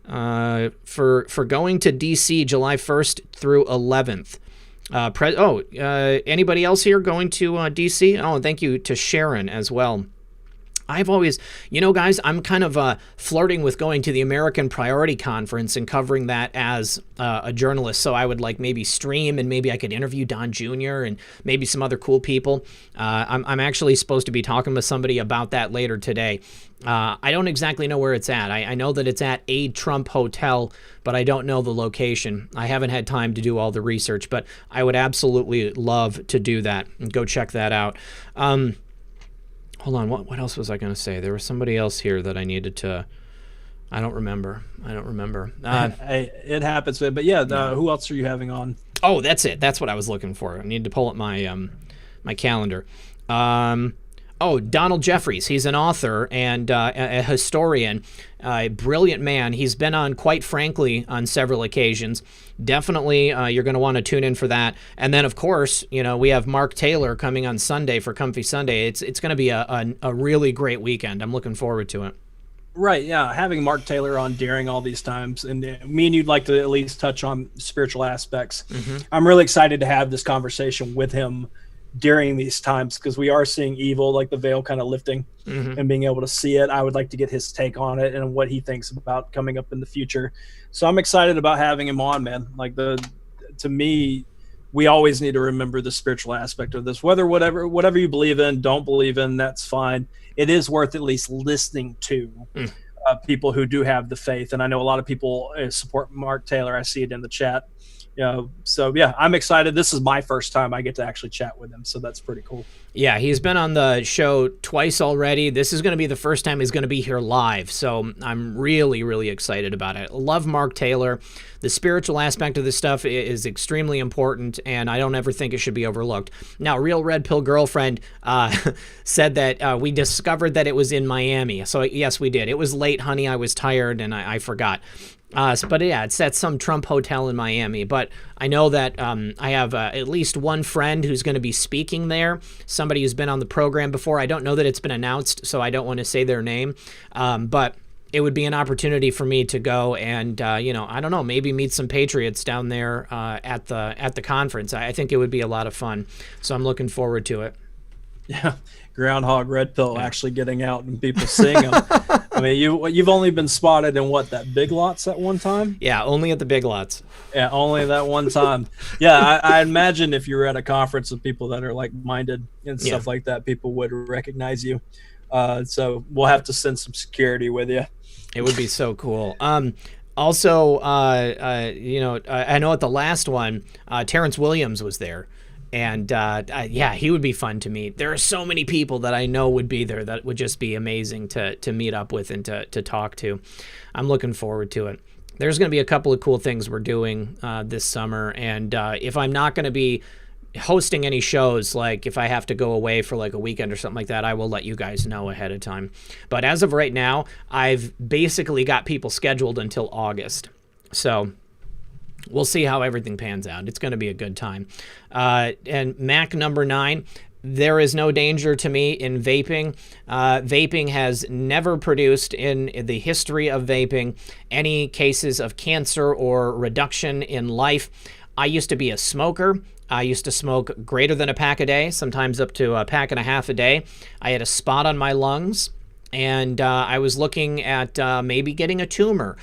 For going to D.C. July 1st through 11th. Anybody else here going to D.C.? Oh, and thank you to Sharon as well. I've always, guys, I'm kind of flirting with going to the American Priority Conference and covering that as a journalist. So I would like maybe stream, and maybe I could interview Don Jr. and maybe some other cool people. I'm actually supposed to be talking with somebody about that later today. I don't exactly know where it's at. I know that it's at a Trump hotel, but I don't know the location. I haven't had time to do all the research, but I would absolutely love to do that and go check that out. Hold on, what else was I going to say? There was somebody else here that I needed to... I don't remember. It happens, but yeah, who else are you having on? Oh, that's it. That's what I was looking for. I need to pull up my my calendar. Donald Jeffries. He's an author and a historian, a brilliant man. He's been on, quite frankly, on several occasions. Definitely, you're going to want to tune in for that. And then, of course, we have Mark Taylor coming on Sunday for Comfy Sunday. It's going to be a really great weekend. I'm looking forward to it. Right, yeah. Having Mark Taylor on during all these times, and me and you'd like to at least touch on spiritual aspects. Mm-hmm. I'm really excited to have this conversation with him during these times, because we are seeing evil, like the veil kind of lifting and being able to see it. I would like to get his take on it and what he thinks about coming up in the future. So I'm excited about having him on, man. Like to me, we always need to remember the spiritual aspect of this. Whatever you believe in, don't believe in, that's fine. It is worth at least listening to people who do have the faith. And I know a lot of people support Mark Taylor. I see it in the chat. So yeah, I'm excited. This is my first time I get to actually chat with him, so that's pretty cool. Yeah, he's been on the show twice already. This is going to be the first time he's going to be here live, so I'm really, really excited about it. Love Mark Taylor. The spiritual aspect of this stuff is extremely important, and I don't ever think it should be overlooked. Now, Real Red Pill Girlfriend said that we discovered that it was in Miami. So yes, we did. It was late, honey. I was tired, and I forgot. But yeah, it's at some Trump hotel in Miami. But I know that I have at least one friend who's going to be speaking there, somebody who's been on the program before. I don't know that it's been announced, so I don't want to say their name. But it would be an opportunity for me to go and, I don't know, maybe meet some patriots down there at the conference. I think it would be a lot of fun. So I'm looking forward to it. Yeah, Groundhog Red Pill actually getting out and people seeing them. I mean, you've only been spotted in that Big Lots at one time? Yeah, only at the Big Lots. Yeah, only that one time. Yeah, I imagine if you were at a conference with people that are like-minded and stuff like that, people would recognize you. So we'll have to send some security with you. It would be so cool. Also, I know at the last one, Terrence Williams was there. And he would be fun to meet. There are so many people that I know would be there that would just be amazing to meet up with and to talk to. I'm looking forward to it. There's going to be a couple of cool things we're doing this summer. And if I'm not going to be hosting any shows, like if I have to go away for like a weekend or something like that, I will let you guys know ahead of time. But as of right now, I've basically got people scheduled until August. So we'll see how everything pans out. It's going to be a good time. And Mac number 9, there is no danger to me in vaping. Vaping has never produced in the history of vaping any cases of cancer or reduction in life. I used to be a smoker. I used to smoke greater than a pack a day, sometimes up to a pack and a half a day. I had a spot on my lungs. And I was looking at maybe getting a tumor.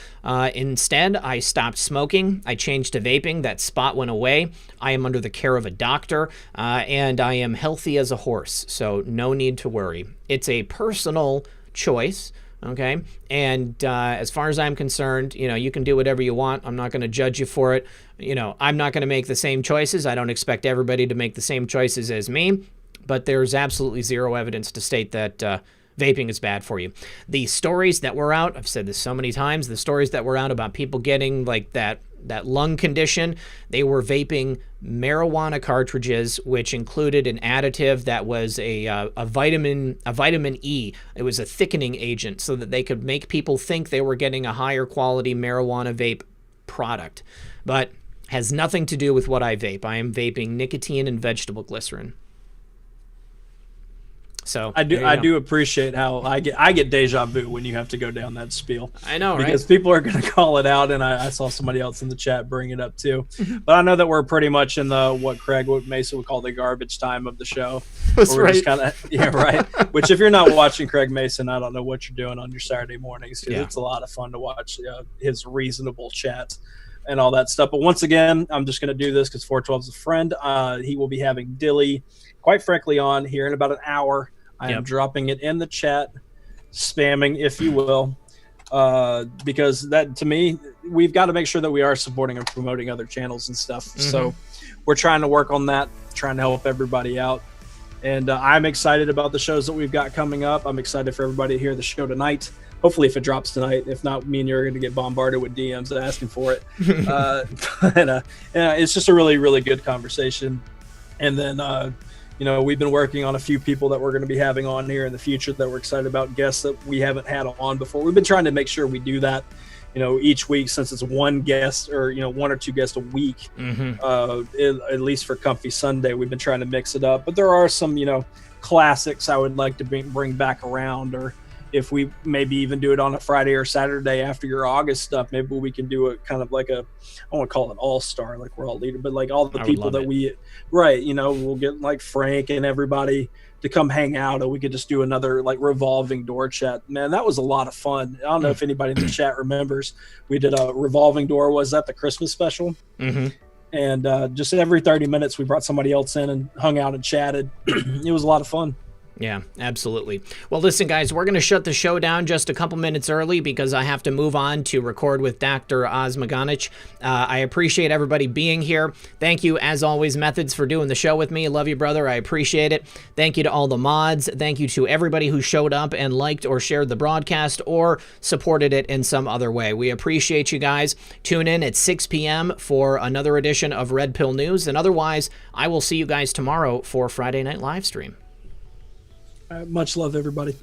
Instead, I stopped smoking. I changed to vaping. That spot went away. I am under the care of a doctor, and I am healthy as a horse, so no need to worry. It's a personal choice, okay? And as far as I'm concerned, you can do whatever you want. I'm not going to judge you for it. I'm not going to make the same choices. I don't expect everybody to make the same choices as me, but there's absolutely zero evidence to state that vaping is bad for you. The stories that were out, I've said this so many times, the stories that were out about people getting like that lung condition, they were vaping marijuana cartridges, which included an additive that was a vitamin E. It was a thickening agent so that they could make people think they were getting a higher quality marijuana vape product. But has nothing to do with what I vape. I am vaping nicotine and vegetable glycerin. So I do appreciate how I get deja vu when you have to go down that spiel. I know, right? Because people are going to call it out, and I saw somebody else in the chat bring it up too. But I know that we're pretty much in the what Mason would call the garbage time of the show. That's we're right. Just kinda, yeah, right. Which if you're not watching Craig Mason, I don't know what you're doing on your Saturday mornings. Yeah. It's a lot of fun to watch his reasonable chats and all that stuff. But once again, I'm just going to do this because 412 is a friend. He will be having Dilly, quite frankly, on here in about an hour. I am dropping it in the chat, spamming, if you will, because that, to me, we've got to make sure that we are supporting and promoting other channels and stuff. So we're trying to work on that, trying to help everybody out. And I'm excited about the shows that we've got coming up. I'm excited for everybody to hear the show tonight. Hopefully, if it drops tonight. If not, me and you are going to get bombarded with DMs asking for it. But it's just a really, really good conversation. And then, we've been working on a few people that we're going to be having on here in the future that we're excited about, guests that we haven't had on before. We've been trying to make sure we do that, each week, since it's one guest or, one or two guests a week, at least for Comfy Sunday. We've been trying to mix it up. But there are some, classics I would like to bring back around, or if we maybe even do it on a Friday or Saturday after your August stuff, maybe we can do it kind of like I want to call it all-star, like we're all leader, but like all the people that we'll get like Frank and everybody to come hang out, and we could just do another like revolving door chat. Man, that was a lot of fun. I don't know if anybody in the chat remembers. We did a revolving door. Was that the Christmas special? And just every 30 minutes, we brought somebody else in and hung out and chatted. It was a lot of fun. Yeah, absolutely. Well, listen, guys, we're going to shut the show down just a couple minutes early because I have to move on to record with Dr. Osmaganich. I appreciate everybody being here. Thank you, as always, Methods, for doing the show with me. I love you, brother. I appreciate it. Thank you to all the mods. Thank you to everybody who showed up and liked or shared the broadcast or supported it in some other way. We appreciate you guys. Tune in at 6 p.m. for another edition of Red Pill News. And otherwise, I will see you guys tomorrow for Friday Night Livestream. Much love, everybody.